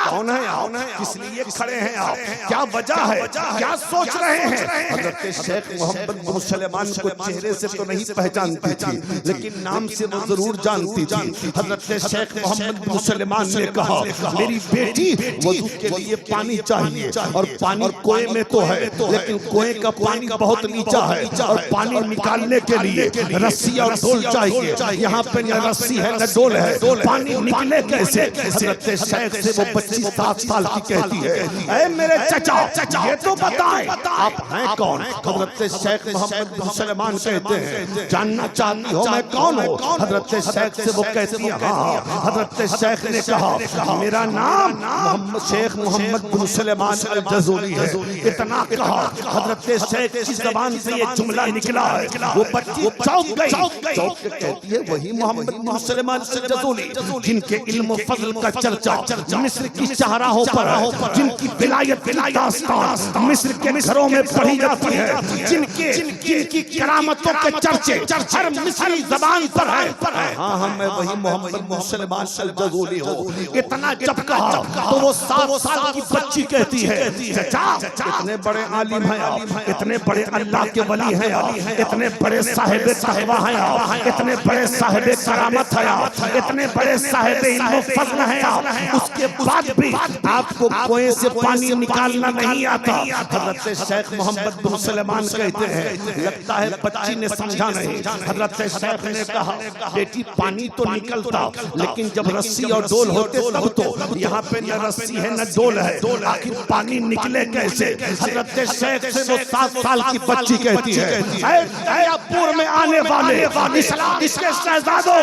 A: कौन है आप, किस लिए खड़े हैं आप, क्या वजह है, क्या सोच रहे हैं? हजरत शेख मोहम्मद बिन सुलेमान को चेहरे से तो नहीं पहचानती थी लेकिन नाम से वो जरूर जानती थी। हजरत शेख मोहम्मद बिन सुलेमान ने कहा, मेरी बेटी वजू के लिए पानी चाहिए और पानी कुएं में तो है लेकिन कुएं का पानी बहुत नीचा है और पानी निकालने के लिए रस्सी और डोल चाहिए। यहाँ पे न रस्सी है न डोल है, पानी निकले कैसे? हजरत शेख से वो बच्ची 7 साल की कहती है, ऐ मेरे चाचा ये तो बताएं आप हैं कौन? हजरत शेख मोहम्मद बिन सुलेमान कहते हैं, जानना चाहती हो मैं कौन हूँ? हजरत शेख
B: शेख से वो कहती है हाँ। हजरत शेख ने कहा मेरा नाम मोहम्मद शेख मोहम्मद बिन सुलेमान अल जज़ूली है। इतना कहा हजरत शेख की ज़बान से ये जुमला निकला है, वो बच्ची चौंक गई। चौंक के कहती है वही मोहम्मद बिन सुलेमान अल जज़ूली जिनके इल्म फज़ल का चर्चा मिस्र की शाहराहों पर है, जिनकी विलायत की दास्तान मिस्र के घरों में पढ़ी जाती है, जिनकी करामतों के चर्चे हर मिस्री ज़बान पर है। हाँ हाँ मैं वही मोहम्मद बिन सुलेमान अल जज़ूली हूँ। इतना जब कहा तो वो 7 साल की बच्ची कहती है चाचा इतने बड़े आलिम हैं आप, इतने बड़े अल्लाह के वली हैं आप, इतने बड़े साहिब तक़वा हैं आप, इतने बड़े साहिब करामत हैं आप, इतने बड़े साहिब इल्म फज़ल हैं आप, उसके बाद भी आपको कुएं से पानी निकालना नहीं आता। हजरत शेख मोहम्मद बिन सुलेमान कहते हैं लगता है बच्ची ने समझा नहीं। हजरत शेख ने कहा बेटी पानी तो निकलता लेकिन जब रस्सी और डोल होते तब तो, यहाँ पे न रस्सी है न डोल है, आखिर पानी निकले कैसे। हजरत शेख से वो 7 साल की बच्ची कहती है दरियापुर में आने वाले इस्लाम इसके शहजादों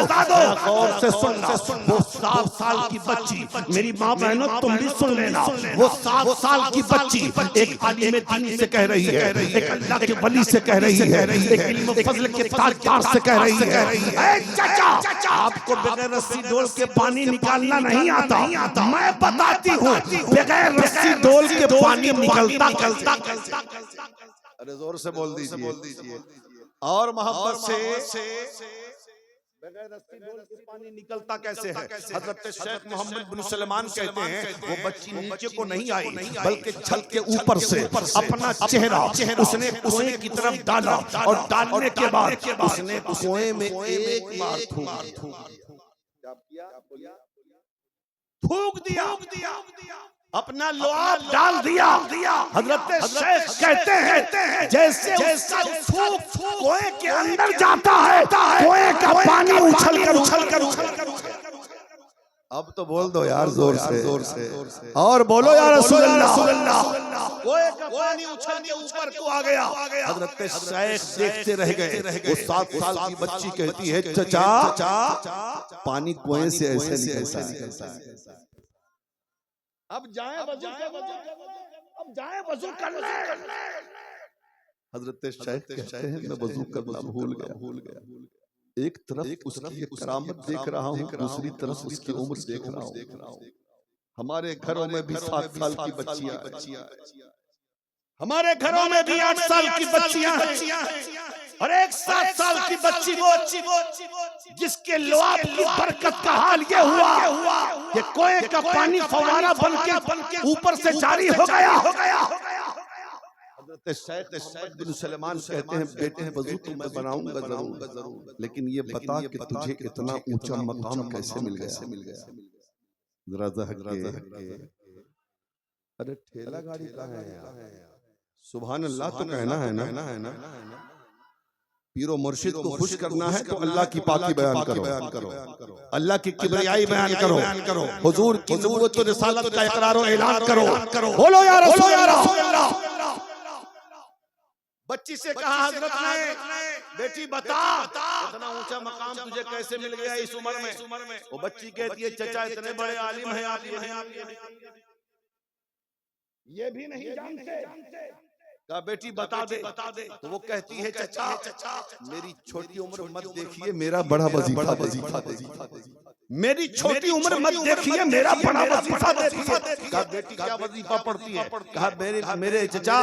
B: गौर से सुनना। वो 7 साल की बच्ची, मेरी माँ बहनों तुम भी सुन लेना, वो 7 साल की बच्ची एक आलिम दीन से कह रही है, एक अल्लाह के वली से कह रही है, एक इल्म फज़ल के ताजदार से कह रही है चाचा आपको बगैर रस्सी डोल के पानी निकालना नहीं आता, मैं बताती हूँ बगैर रस्सी डोल के पानी निकलता।
A: अरे जोर से बोल दीजिए और मोहब्बत से
B: बगैर रस्सी डोल के पानी निकलता कैसे है। हजरत शेख मोहम्मद बिन सुलेमान कहते हैं वो बच्ची नीचे को नहीं आई बल्कि छत के ऊपर से अपना चेहरा उसने कुएं की तरफ डाला और डालने के बाद उसने कुएं में एक बार थूक दिया, अपना लुआब डाल दिया। हजरत शेख कहते हैं जैसे उसका थूक कुएं के अंदर जाता है कुएं का पानी उछल कर
A: अब तो बोल दो यार जोर से
B: और बोलो यार रसूल अल्लाह। कुएं का पानी उछल के ऊपर को आ गया। हजरत शेख देखते रह गए। वो 7 साल की बच्ची कहती है चाचा
A: पानी कुएं से ऐसे निकलता है।
B: अब जाए वजू कर ले।
A: हजरत शेख कहते हैं मैं वजू करना भूल गया। एक तरफ उसकी करामत देख रहा हूँ, दूसरी तरफ उसकी उम्र देख रहा हूँ। हमारे घरों में भी 7 साल की बच्चियां,
B: हमारे घरों में भी 8 साल की बच्चियां हैं और एक 7 साल की बच्ची वो जिसके लुआब की बरकत का हाल ये हुआ कि कुएं का पानी फव्वारा बनके ऊपर से जारी हो गया।
A: हजरत शेख मोहम्मद बिन सुलेमान कहते हैं बेटे वजू तो मैं बनाऊंगा जरूर, लेकिन ये बता कि तुझे इतना ऊंचा मकाम कैसे मिल गया। अरे ठेला गाड़ी कहाँ है यार? सुभान अल्लाह तो कहना है ना। पीरो मुर्शिद को खुश करना है तो अल्लाह की पाकी बयान करो, अल्लाह की किबरियाई बयान करो, हुजूर की नबूवत और रिसालत का इकरार और ऐलान करो। बोलो या रसूल अल्लाह।
B: बच्ची से कहा हजरत ने बेटी बता इतना ऊंचा मकाम तुझे कैसे मिल गया इस उम्र में। वो बच्ची कहती है चचा इतने बड़े आलिम हैं आप ये भी नहीं जानते। कहा बेटी बता दे। तो वो कहती है चचा
A: मेरी छोटी उम्र मत देखिए, मेरा बड़ा वजीफा
B: मेरी छोटी उम्र मत देखिए, मेरा बड़ा वजीफा देखिए।
A: कहा बेटी क्या वजीफा पढ़ती है?
B: कहा मेरे चचा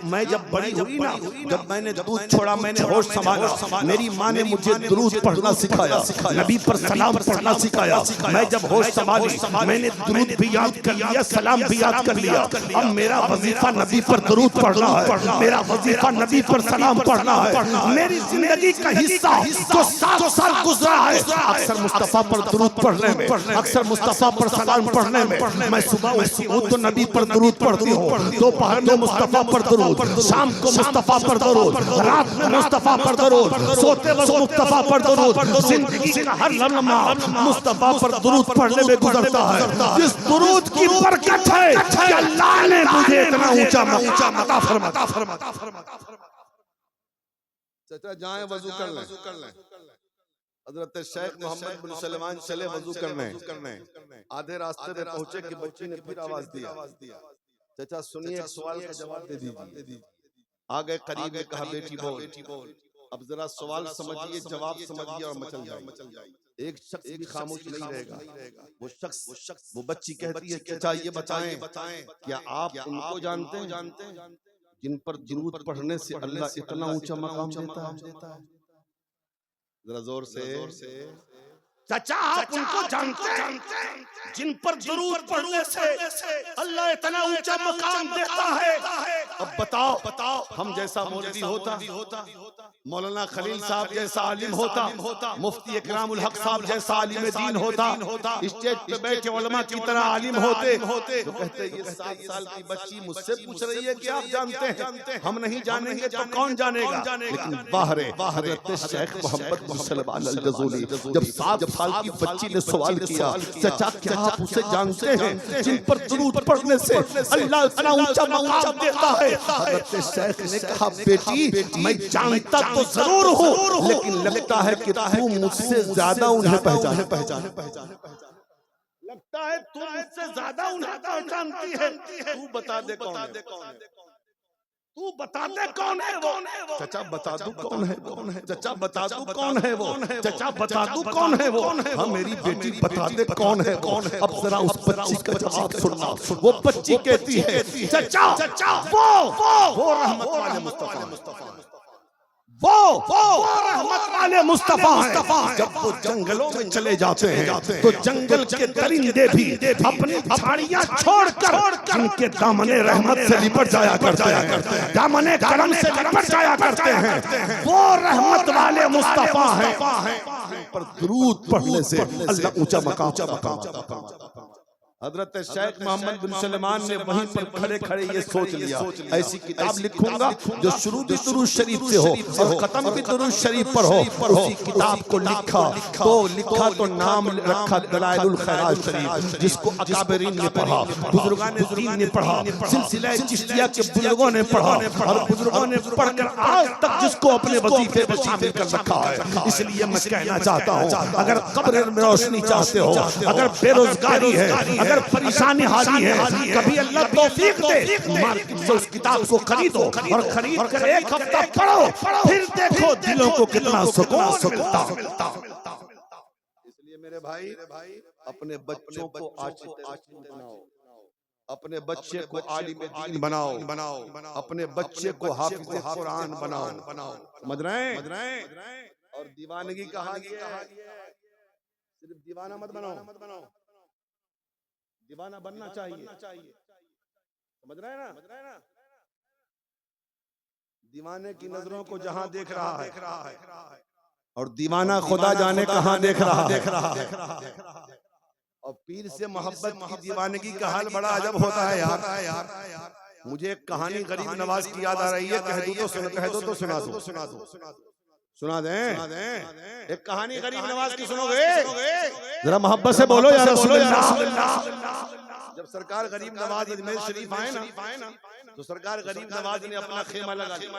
B: मैं जब बड़ी हुई ना, जब मैंने दूध छोड़ा, मैंने होश संभाला, मेरी माँ ने मुझे दुरूद पढ़ना सिखाया, नबी पर सलाम पढ़ना सिखाया। मैं जब होश संभाली मैंने दुरूद भी याद कर लिया, सलाम भी याद कर लिया। अब मेरा वजीफा नबी पर दुरूद पढ़ना है, मेरा वजीफा नबी पर सलाम पढ़ना है। मेरी जिंदगी का हिस्सा जो 7 साल गुजरा है अक्सर मुस्तफा पर दुरूद पढ़ने में, अक्सर मुस्तफा पर सलाम पढ़ने में। मैं सुबह तो नबी पर दुरूद पढ़ती हूँ, दोपहर में मुस्तफा पर दुरूद, शाम को मुस्तफा पर दुरूद, रात में मुस्तफा पर दुरूद, सोते वक्त मुस्तफा पर दुरूद। जिंदगी का हर लम्हा मुस्तफा पर दुरूद पढ़ने में गुजरता है। जिस दुरूद की बरकत है कि अल्लाह ने मुझे इतना ऊंचा अता फरमाया।
A: चाचा जाएं वजू कर लें। हजरत शेख मोहम्मद बिन सलमान चले वजू करने, आधे रास्ते पे पहुंचे कि बच्ची ने फिर आवाज दिया, चाचा सुनिए एक सवाल का जवाब दे दीजिए। आ गए करीब में, कहा बेटी बोल। अब जरा सवाल समझिए, जवाब समझिए और मचल जाइए। एक शख्स भी खामोश नहीं रहेगा। वो शख्स वो बच्ची कहती है चाचा ये बताएं क्या आप उनको जानते हैं जिन पर दुरूद पढ़ने से अल्लाह इतना ऊंचा मकाम देता है? जरा जोर से।
B: चाचा आप उनको जानते हैं जिन पर दुरूद पढ़ने से अल्लाह इतना ऊंचा मकाम देता है?
A: अब बताओ हम जैसा मौलवी होता, मौलाना खलील साहब जैसा आलिम होता, मुफ्ती इकरामुल हक साहब जैसा आलिम दीन होता, स्टेज पे बैठे उलमा की तरह आलिम होते, तो कहते ये 7 साल की बच्ची मुझसे पूछ रही है कि आप जानते हैं, हम नहीं जानेंगे तो कौन जानेगा? लेकिन बाहरे हज़रत शेख मोहम्मद बिन सलमान अल जज़ूली जब 7 साल की बच्ची ने सवाल किया चाचा क्या आप उसे जानते हैं जिन पर दुरूद पढ़ने से अल्लाह इतना ऊंचा मकाम देता है? हज़रत शेख ने कहा बेटी मैं जानता तो जरूर हूँ, लेकिन लगता है कि तू मुझसे ज्यादा उन्हें पहचाने।
B: लगता है तू मुझसे ज्यादा उन्हें पहचानती है।
A: तू बता दे कौन है?
B: तू बता दे कौन है वो?
A: चाचा बता दूं कौन है वो? चाचा बता दूं कौन है वो?
B: चाचा बता दूं कौन है वो?
A: हाँ मेरी बेटी बता दे कौन है वो? अब जरा उस बच्ची का जवाब सुनना। वो बच्ची कहती है चाचा वो रहमत वाले मुस्तफा,
B: वो रहमत वाले मुस्तफा है।
A: जब वो जंगलों में चले जाते हैं
B: तो जंगल के दरिंदे भी अपनी झाड़ियां छोड़कर जिनके दामने रहमत से लिपट जाया करते हैं, दामने करम से लिपट जाया करते हैं, वो रहमत वाले मुस्तफा हैं।
A: पर दुरूद पढ़ने से अल्लाह ऊंचा मकाम। हजरत शेख मोहम्मद बिन सलमान ने वहीं पर खड़े खड़े ये सोच लिया ऐसी किताब लिखूंगा जो शुरू भी दुरूद शरीफ से हो और खत्म भी दुरूद शरीफ पर हो। उसी किताब को लिखा तो नाम रखा दलाइलुल खैरात शरीफ, जिसको अकाबरीन ने पढ़ा, बुजुर्गान दीन ने पढ़ा, सिलसिला चिश्तिया के बुजुर्गों ने पढ़ा और बुजुर्गों ने पढ़कर आज तक जिसको अपने वजीफे में शामिल कर रखा है। इसलिए मैं कहना चाहता हूँ अगर कब्र में रोशनी चाहते हो, अगर बेरोजगारी है, अगर परेशानी हाली है, कभी अल्लाह तौफीक दे मार्केट से उस किताब को खरीदो और खरीद कर 1 हफ्ता पढ़ो, फिर देखो दिलों को कितना सुकून मिलता। इसलिए मेरे भाई अपने बच्चों को आशिक बनाओ, अपने बच्चे को आलिम दीन बनाओ, अपने बच्चे को हाफिज कुरान बनाओ। समझ रहे हैं? और दीवानगी कहा गया है, सिर्फ दीवाना मत बनाओ, दीवाना बनना चाहिए। समझ रहे हैं ना? दीवाने की नजरों को जहां देख रहा है और दीवाना खुदा जाने कहां देख रहा है। और पीर से मोहब्बत की दीवानगी का हाल बड़ा अजब होता है यार। मुझे एक कहानी गरीब नवाज की याद आ रही है, कह दो तो सुना दें। एक कहानी गरीब नवाज की सुनोगे?
B: जरा मोहब्बत से बोलो या रसूलुल्लाह।
A: जब सरकार गरीब नवाज अजमेर शरीफ आए ना तो सरकार गरीब नवाज ने अपना खेमा लगा लिया।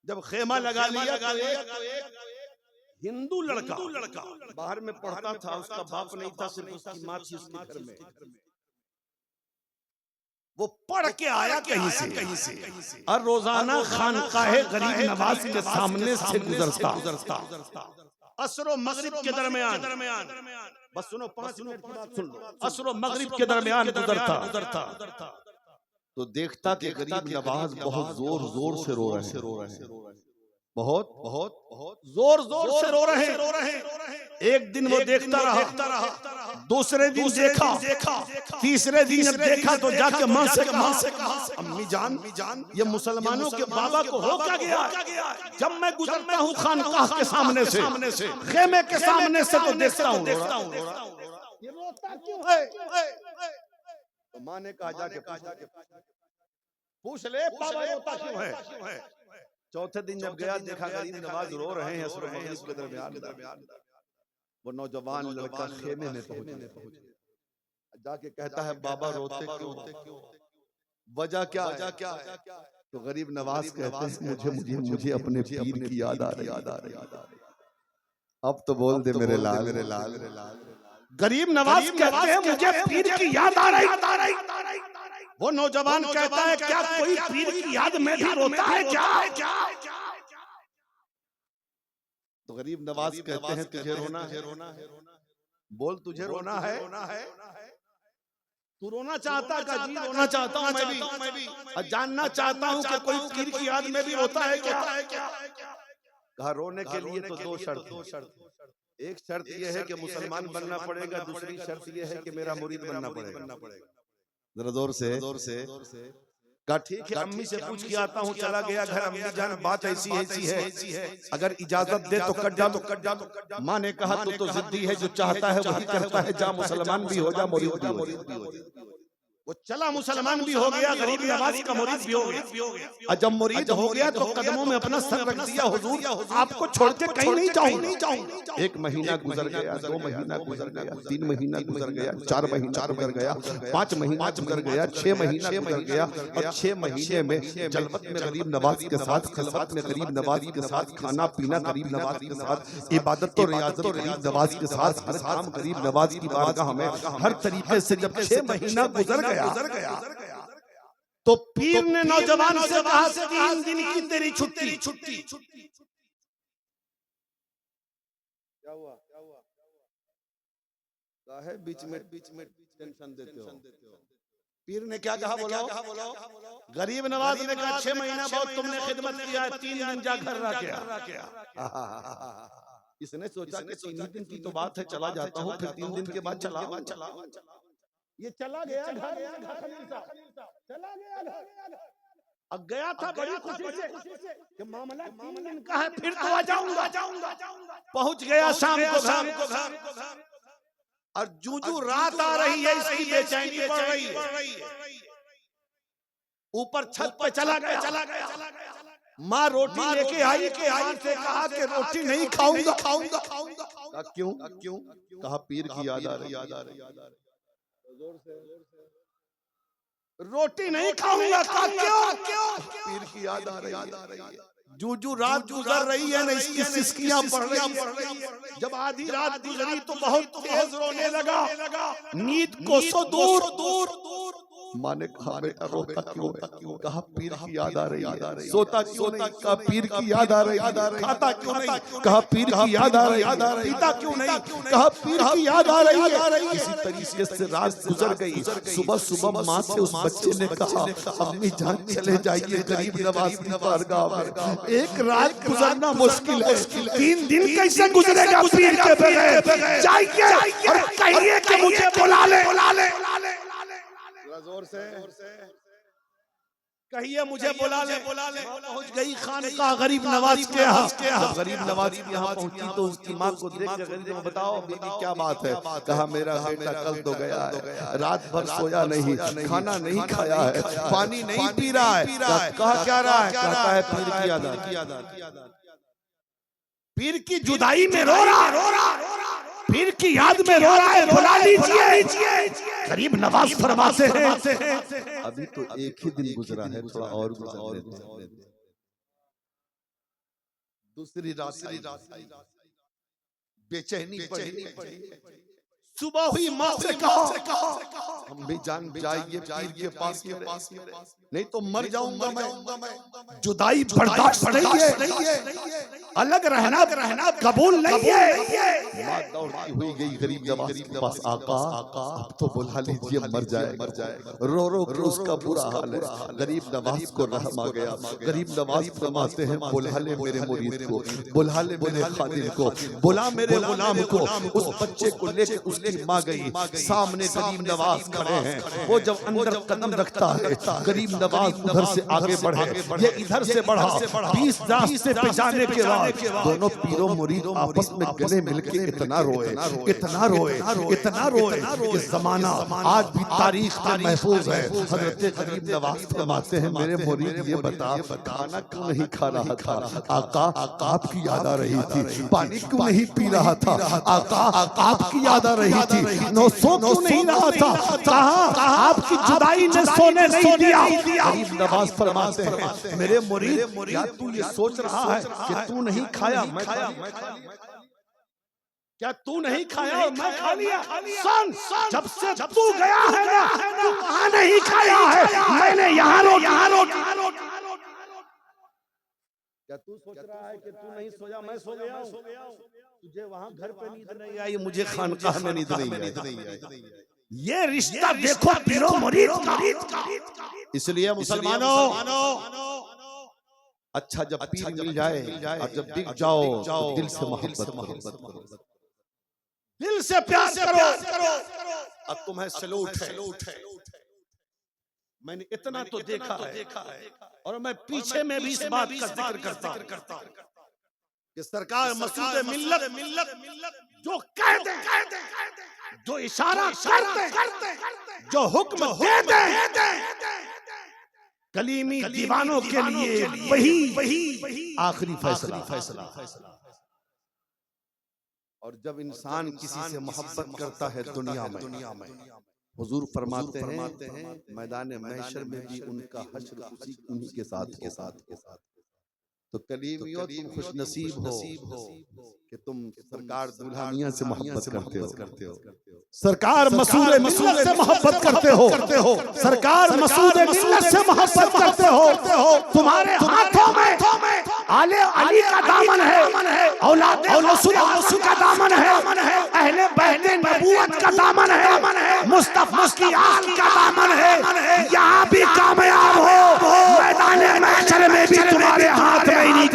A: जब खेमा लगा लिया तो एक हिंदू लड़का बाहर में पढ़ता था, उसका बाप नहीं था, सिर्फ उसकी माँ थी उसके घर में। वो पढ़ के आया कहीं से
B: और रोजाना खानकाहे गरीब नवाज के सामने से गुजरता। असर मगरिब के दरमियान,
A: बस सुनो 5 मिनट की बात सुन लो,
B: असर मगरिब के दरमियान गुजरता
A: तो देखता कि गरीब नवाज बहुत जोर से रो रहे हैं, बहुत
B: जोर से रो रहे हैं। एक दिन वो देखता रहा, दूसरे दिन देखा, तीसरे दिन जब देखा तो जाके माँ से कहा अम्मी जान ये मुसलमानों के बाबा को हो क्या गया? जब मैं गुजरता हूँ खानकाह के सामने से, खेमे के सामने से तो देखता हूँ ये रोता क्यों है?
A: तो माँ ने कहा जाके
B: पूछ ले बाबा रोता क्यों है?
A: चौथे दिन जब गया देखा गरीब नवाज रो रहे हैं असर मगरिब के दरमियान। वो नौजवान लड़का खेमे में पहुंच जाके कहता है बाबा रोते क्यों? वजह क्या है? तो गरीब नवाज कहते हैं मुझे अपने पीर की याद आ रही। अब तो बोल दे मेरे लाल, मेरे लाल।
B: गरीब नवाज कहते हैं मुझे पीर की याद आ रही। वो नौजवान कहता है क्या कोई पीर की याद में भी रोता है क्या?
A: तो गरीब नवाज कहते हैं तुझे रोना है, बोल तुझे रोना है।
B: तू रोना चाहता का जी? रोना चाहता हूँ मैं भी, और जानना चाहता हूँ कि कोई पीर की याद में भी रोता है क्या?
A: कहा रोने के लिए तो दो शर्त। एक शर्त यह है कि मुसलमान बनना पड़ेगा, दूसरी शर्त यह है कि मेरा मुरीद बनना पड़ेगा। जरा जोर से कहा ठीक है, अम्मी से पूछ के आता हूँ। चला गया घर, अम्मी जान बात ऐसी है, अगर इजाजत दे तो कट जा। माँ ने कहा तो जिद्दी है, जो चाहता है वही करता है, जा मुसलमान भी हो जा, मुरीद भी हो जा।
B: वो चला, मुसलमान भी हो गया, गरीब नवाज का मुरीद भी हो गया। और जब मुरीद हो गया तो कदमों में अपना सर रख दिया, हुजूर आपको छोड़ के कहीं नहीं जाऊंगा।
A: 1 महीना गुजर गया, 2 महीना गुजर गया, 3 महीना गुजर गया, 4 महीना गुजर गया, 5 महीना गुजर गया, 6 महीना गुजर गया। और 6 महीने में जलवत में गरीब नवाज के साथ, खलवत में गरीब नवाज के साथ, खाना पीना गरीब नवाज के साथ, इबादत और रियाजत गरीब नवाज के साथ, हर काम गरीब नवाज की बारगाह में हर तरीके से जब 6 महीना गुजर गया
B: तो पीर ने नौजवान से कहा 3 दिन की तेरी छुट्टी।
A: क्या हुआ? काहे बीच में टेंशन देते हो?
B: पीर ने क्या कहा बोलो? गरीब नवाज ने कहा 6 महीना बहुत तुमने खिदमत किया, 3 दिन जा घर रह गया।
A: इसने सोचा कि 3 दिन की तो बात है, चला जाता हूँ, फिर 3 दिन के बाद चला।
B: ये चला गया घर, चला गया घर। अब गया था बड़ी खुशी से कि मामला 3 दिन का है, फिर तो आ जाऊंगा। पहुंच गया शाम को घर, और जूजू रात आ रही है, इसकी बेचैनी बढ़ रही है। ऊपर छत पे चला गया। माँ रोटी लेके आई से कहा कि रोटी नहीं खाऊंगा।
A: क्यों? कहा पीर की याद आ रही।
B: रोटी नहीं खाऊंगा। क्यों?
A: पीर की याद आ रही है।
B: जूजू रात गुजर रही है ना, इसकी सिसकियां पड़ रही है। जब आधी रात गुजरी तो बहुत तेज रोने लगा, नींद को सो दूर।
A: माँ ने कहा बेटा रोता क्यों? कहा पीर की याद आ रही है। सोता क्यों नहीं? कहा पीर की याद आ रही।
B: खाता क्यों नहीं?
A: कहा पीर की याद आ रही।
B: पीता क्यों नहीं?
A: कहा पीर की याद आ रही है। इसी तरीके से रात गुजर गई। सुबह माँ से उस बच्चे ने कहा अम्मी जान चले जाइए गरीब नवाज की बारगाह में।
B: एक रात गुजरना मुश्किल है, 3 दिन कैसे गुजरेगा पीर के बगैर? जाइए और कहिए कि मुझे बुला ले।
A: जोर से
B: कहिए मुझे बुला ले। पहुंच गई खानकाह गरीब नवाज के यहाँ।
A: जब गरीब नवाज के यहाँ पहुंची तो उसकी माँ को देख कर गरीब ने बताओ बीबी क्या बात है? कहा मेरा बेटा कल तो गया है, रात भर सोया नहीं, खाना नहीं खाया है, पानी नहीं पी रहा है। कहा क्या रहा है? कहता है पीर की याद आ रही।
B: पीर की जुदाई में रो रहा, पीर की याद में रो रहा है, बुला लीजिए। गरीब नवाज फरमाते हैं
A: अभी तो एक ही दिन गुजरा है, थोड़ा और गुजरने दो। दूसरी रात बेचैनी पड़ी।
B: सुबह हुई, माँ से कहा
A: हम भी जान जाइए पीर के पास नहीं तो मर जाऊंगा मैं।
B: जुदाई बर्दाश्त नहीं है, अलग रहना कबूल नहीं है।
A: माँ दौड़ती हुई गई गरीब नवाज के पास। आका अब तो बुला लीजिए, मर जाए। रो कर उसका बुरा हाल है। गरीब नवाज को रहम आ गया। गरीब नवाज फरमाते हैं बुला ले मेरे मुरीद को, बुला ले मेरे खादिम को, बुला मेरे गुलाम को। उस बच्चे को लेकर उसकी माँ गई। सामने गरीब नवाज खड़े हैं। वो जब अंदर कदम रखता है, गरीब नवाज उधर से आगे बढ़े, ये इधर से बढ़ा। 20 रास्ते पे जाने के बाद दोनों पीरों मुरीद आपस में गले मिलके इतना रोए कि जमाना आज भी तारीख में महफूज है। हजरत गरीब नवाज फरमाते हैं मेरे मुरीद ये बता खाना क्यों नहीं खा रहा था? आका आपकी याद आ रही थी। पानी क्यों नहीं पी रहा था? आका आपकी याद आ रही थी। सो क्यों नहीं रहा था? कहा आपकी जुदाई ने सोने नहीं दिया। गरीब नवाज फरमाते हैं मेरे मुरीद क्या तू ये सोच रहा है कि तू नहीं खाया मैं खाया?
B: क्या तू नहीं खाया और मैं खा लिया? सुन, जब से तू गया है ना, तू वहां नहीं खाया है, मैंने यहाँ क्या तू सोच रहा है कि तू नहीं सोया, मैं सो गया हूँ? तुझे वहां घर पे नींद नहीं आई, मुझे खानकाह में नींद नहीं आई। ये रिश्ता देखो पीरो मुरीद का।
A: इसलिए मुसलमानों, अच्छा जब पीर मिल जाए और जब दिख जाओ तो दिल से मोहब्बत करो,
B: दिल से प्यार करो।
A: अब तुम्हें सलूट है।
B: मैंने इतना तो देखा है और मैं पीछे में भी इस बात का जिक्र करता हूं कि सरकार मसूद मिल्लत जो कह दे, जो इशारा करते, जो हुक्म दे, कलीमी दीवानों के लिए वही आखिरी फैसला। और जब इंसान किसी से मोहब्बत करता है दुनिया में, हुजूर फरमाते हैं मैदान महशर में भी उनका हश्र उन्हीं के साथ। तो कलीमियों तुम खुश नसीब हो कि तुम सरकार दूल्हा मियां से मोहब्बत करते हो। सरकार मसूद मिल्लत से मोहब्बत करते हो। सरकार मसूद मिल्लत से मोहब्बत करते हो। तुम्हारे हाथों में आले अली का दामन है, औलाद रसूल का दामन है, अहले बैत नबूवत का दामन है, मुस्तफा की आल का दामन है। यहाँ भी कामयाब हो, मैदान महशर में भी तुम्हारे हाथ में ही नहीं।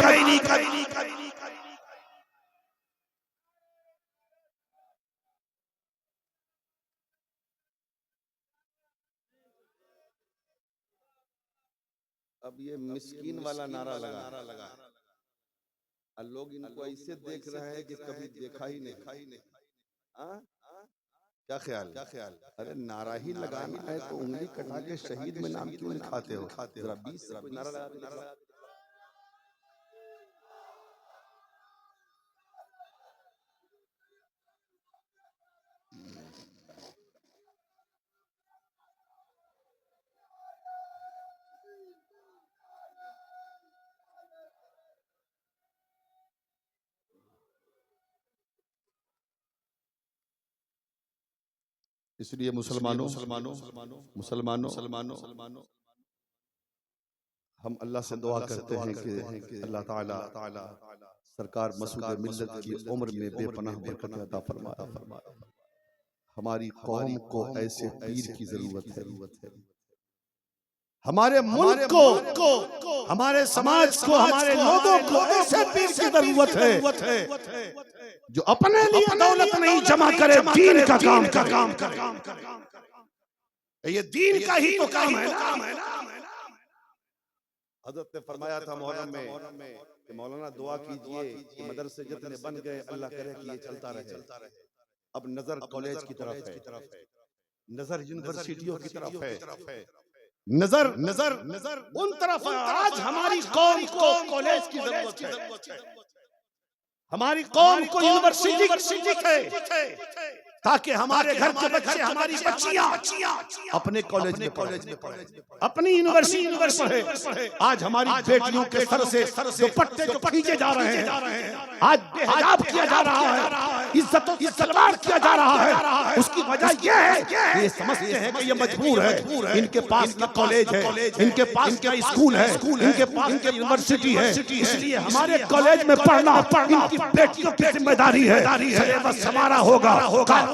A: अब ये मिस्कीन वाला नारा लगा और लोग इनको ऐसे देख रहे हैं कि कभी देखा ही नहीं। क्या ख्याल? अरे नारा ही लगाना है तो उंगली कटा के शहीद में नाम क्यों लिखाते हो? जरा 20 नारा लगा। इसलिए मुसलमानों, हम अल्लाह से दुआ करते हैं कि अल्लाह ताला सरकार मसूद मिल्लत की उम्र में बेपनाह बरकत अता फरमाए। हमारी कौम को ऐसे पीर की जरूरत है, हमारे मुल्क को, हमारे समाज को, हमारे लोगों को ऐसे पीर की जरूरत है जो अपने लिए दौलत नहीं जमा करे, दीन का काम करे। ये दीन का ही तो काम है ना। हजरत ने फरमाया था मुहर्रम में कि मौलाना दुआ कीजिए कि मदरसे जितने बन गए अल्लाह करे कि ये चलता रहे। अब नजर कॉलेज की तरफ है, नजर यूनिवर्सिटियों की तरफ है, नजर उन तरफ है। आज हमारी कौम को कॉलेज की जरूरत है, हमारी कौम को यूनिवर्सिटी है, ताकि हमारे घर के बच्चे, हमारी बच्चियां अपने कॉलेज में पढ़े, अपनी यूनिवर्सिटी में पढ़े। आज हमारी बेटियों के सर से जो पट्टे जो खींचे जा रहे हैं, आज बेहिजाब किया जा रहा है, इज्जतों की तलवार किया जा रहा है। उसकी वजह यह है कि ये समझते हैं कि ये मजबूर है, इनके पास न कॉलेज है, इनके पास क्या स्कूल है, इनके पास इनके यूनिवर्सिटी है। इसलिए हमारे कॉलेज में पढ़ना इनकी बेटियों की जिम्मेदारी है। सिलेबस हमारा होगा,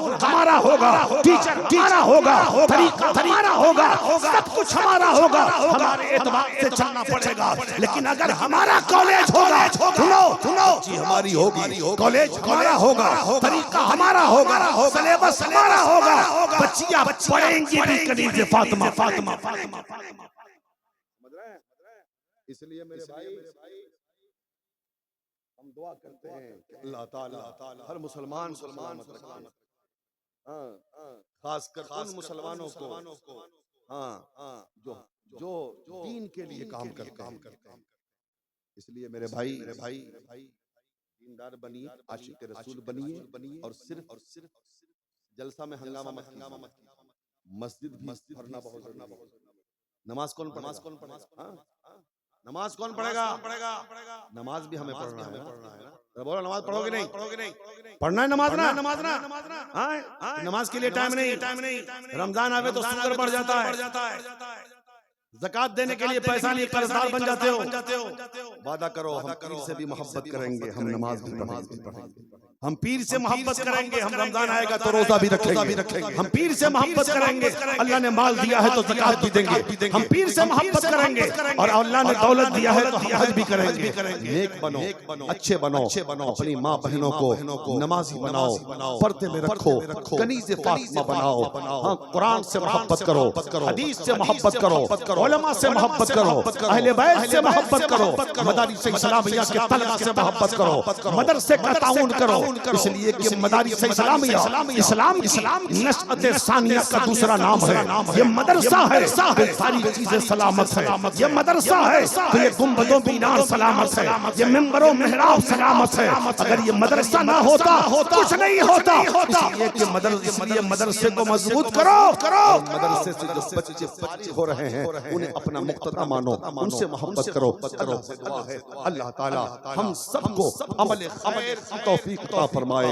A: हमारा होगा, टीचर हमारा होगा, तरीका हमारा होगा, सब कुछ हमारा होगा। हमारे एतबार से चलना पड़ेगा। लेकिन अगर हमारा कॉलेज होगा, सुनो जी, हमारी होगी, कॉलेज हमारा होगा, तरीका हमारा होगा, सिलेबस हमारा होगा, बच्चियां पढ़ेंगी भी कनीज़े फातिमा। इसलिए मेरे भाई हम दुआ करते हैं कि अल्लाह ताला हर मुसलमान सलामत, खासकर उन मुसलमानों को जो दीन के लिए काम करते हैं। इसलिए मेरे भाई दीनदार बनिए, आशिक रसूल बनिए और सिर्फ जलसा में हंगामा मत कीजिए। मस्जिद भी पढ़ना बहुत जरूरी है। नमाज कौन पढ़े? नमाज कौन पढ़ेगा? नमाज भी हमें पढ़ना है ना। बोलो नमाज पढ़ोगे नहीं?
B: पढ़ना है नमाज ना। हाँ? नमाज के लिए टाइम नहीं। रमजान आवे तो शुगर बढ़ जाता है। ज़कात देने के लिए पैसा नहीं, कर्जदार बन जाते हो।
A: वादा करो हम पीर से भी मोहब्बत करेंगे, हम नमाज भी पढ़ेंगे।
B: हम पीर से मोहब्बत करेंगे, हम रमजान आएगा तो रोजा भी रखेंगे। हम पीर से मोहब्बत करेंगे, अल्लाह ने माल दिया है तो ज़कात भी देंगे। हम पीर से मोहब्बत करेंगे और अल्लाह ने दौलत दिया है तो हम हज भी करेंगे।
A: नेक बनो, अच्छे बनो, अपनी माँ बहनों को नमाजी बनाओ, पर्दे में रखो, कनीज़े फातिमा बनाओ। हाँ, कुरान से मोहब्बत करो, हदीस से मोहब्बत करो, उलमा से मोहब्बत करो, अहले बैत से मोहब्बत करो, मदारिस इस्लामिया के तलबा से मोहब्बत करो, मदरसे का ताउन करो। इसलिए कि मदारिस इस्लामिया इस्लाम नशअत सानिया का दूसरा नाम है। ये मदरसा है, सारी चीजें सलामत है। ये मदरसा है तो ये गुंबदों मीनार सलामत है, ये मिंबरों मेहराब सलामत है। अगर ये मदरसा ना होता कुछ नहीं होता। इसलिए मदरसे को मजबूत करो। मदरसे से जो बच्चे बच्चे हो रहे हैं उन्हें अपना मुक्तदा मानो, उनसे मोहब्बत करो। अल्लाह ताला हम सबको अमल खैर की तौफीक अता फरमाए।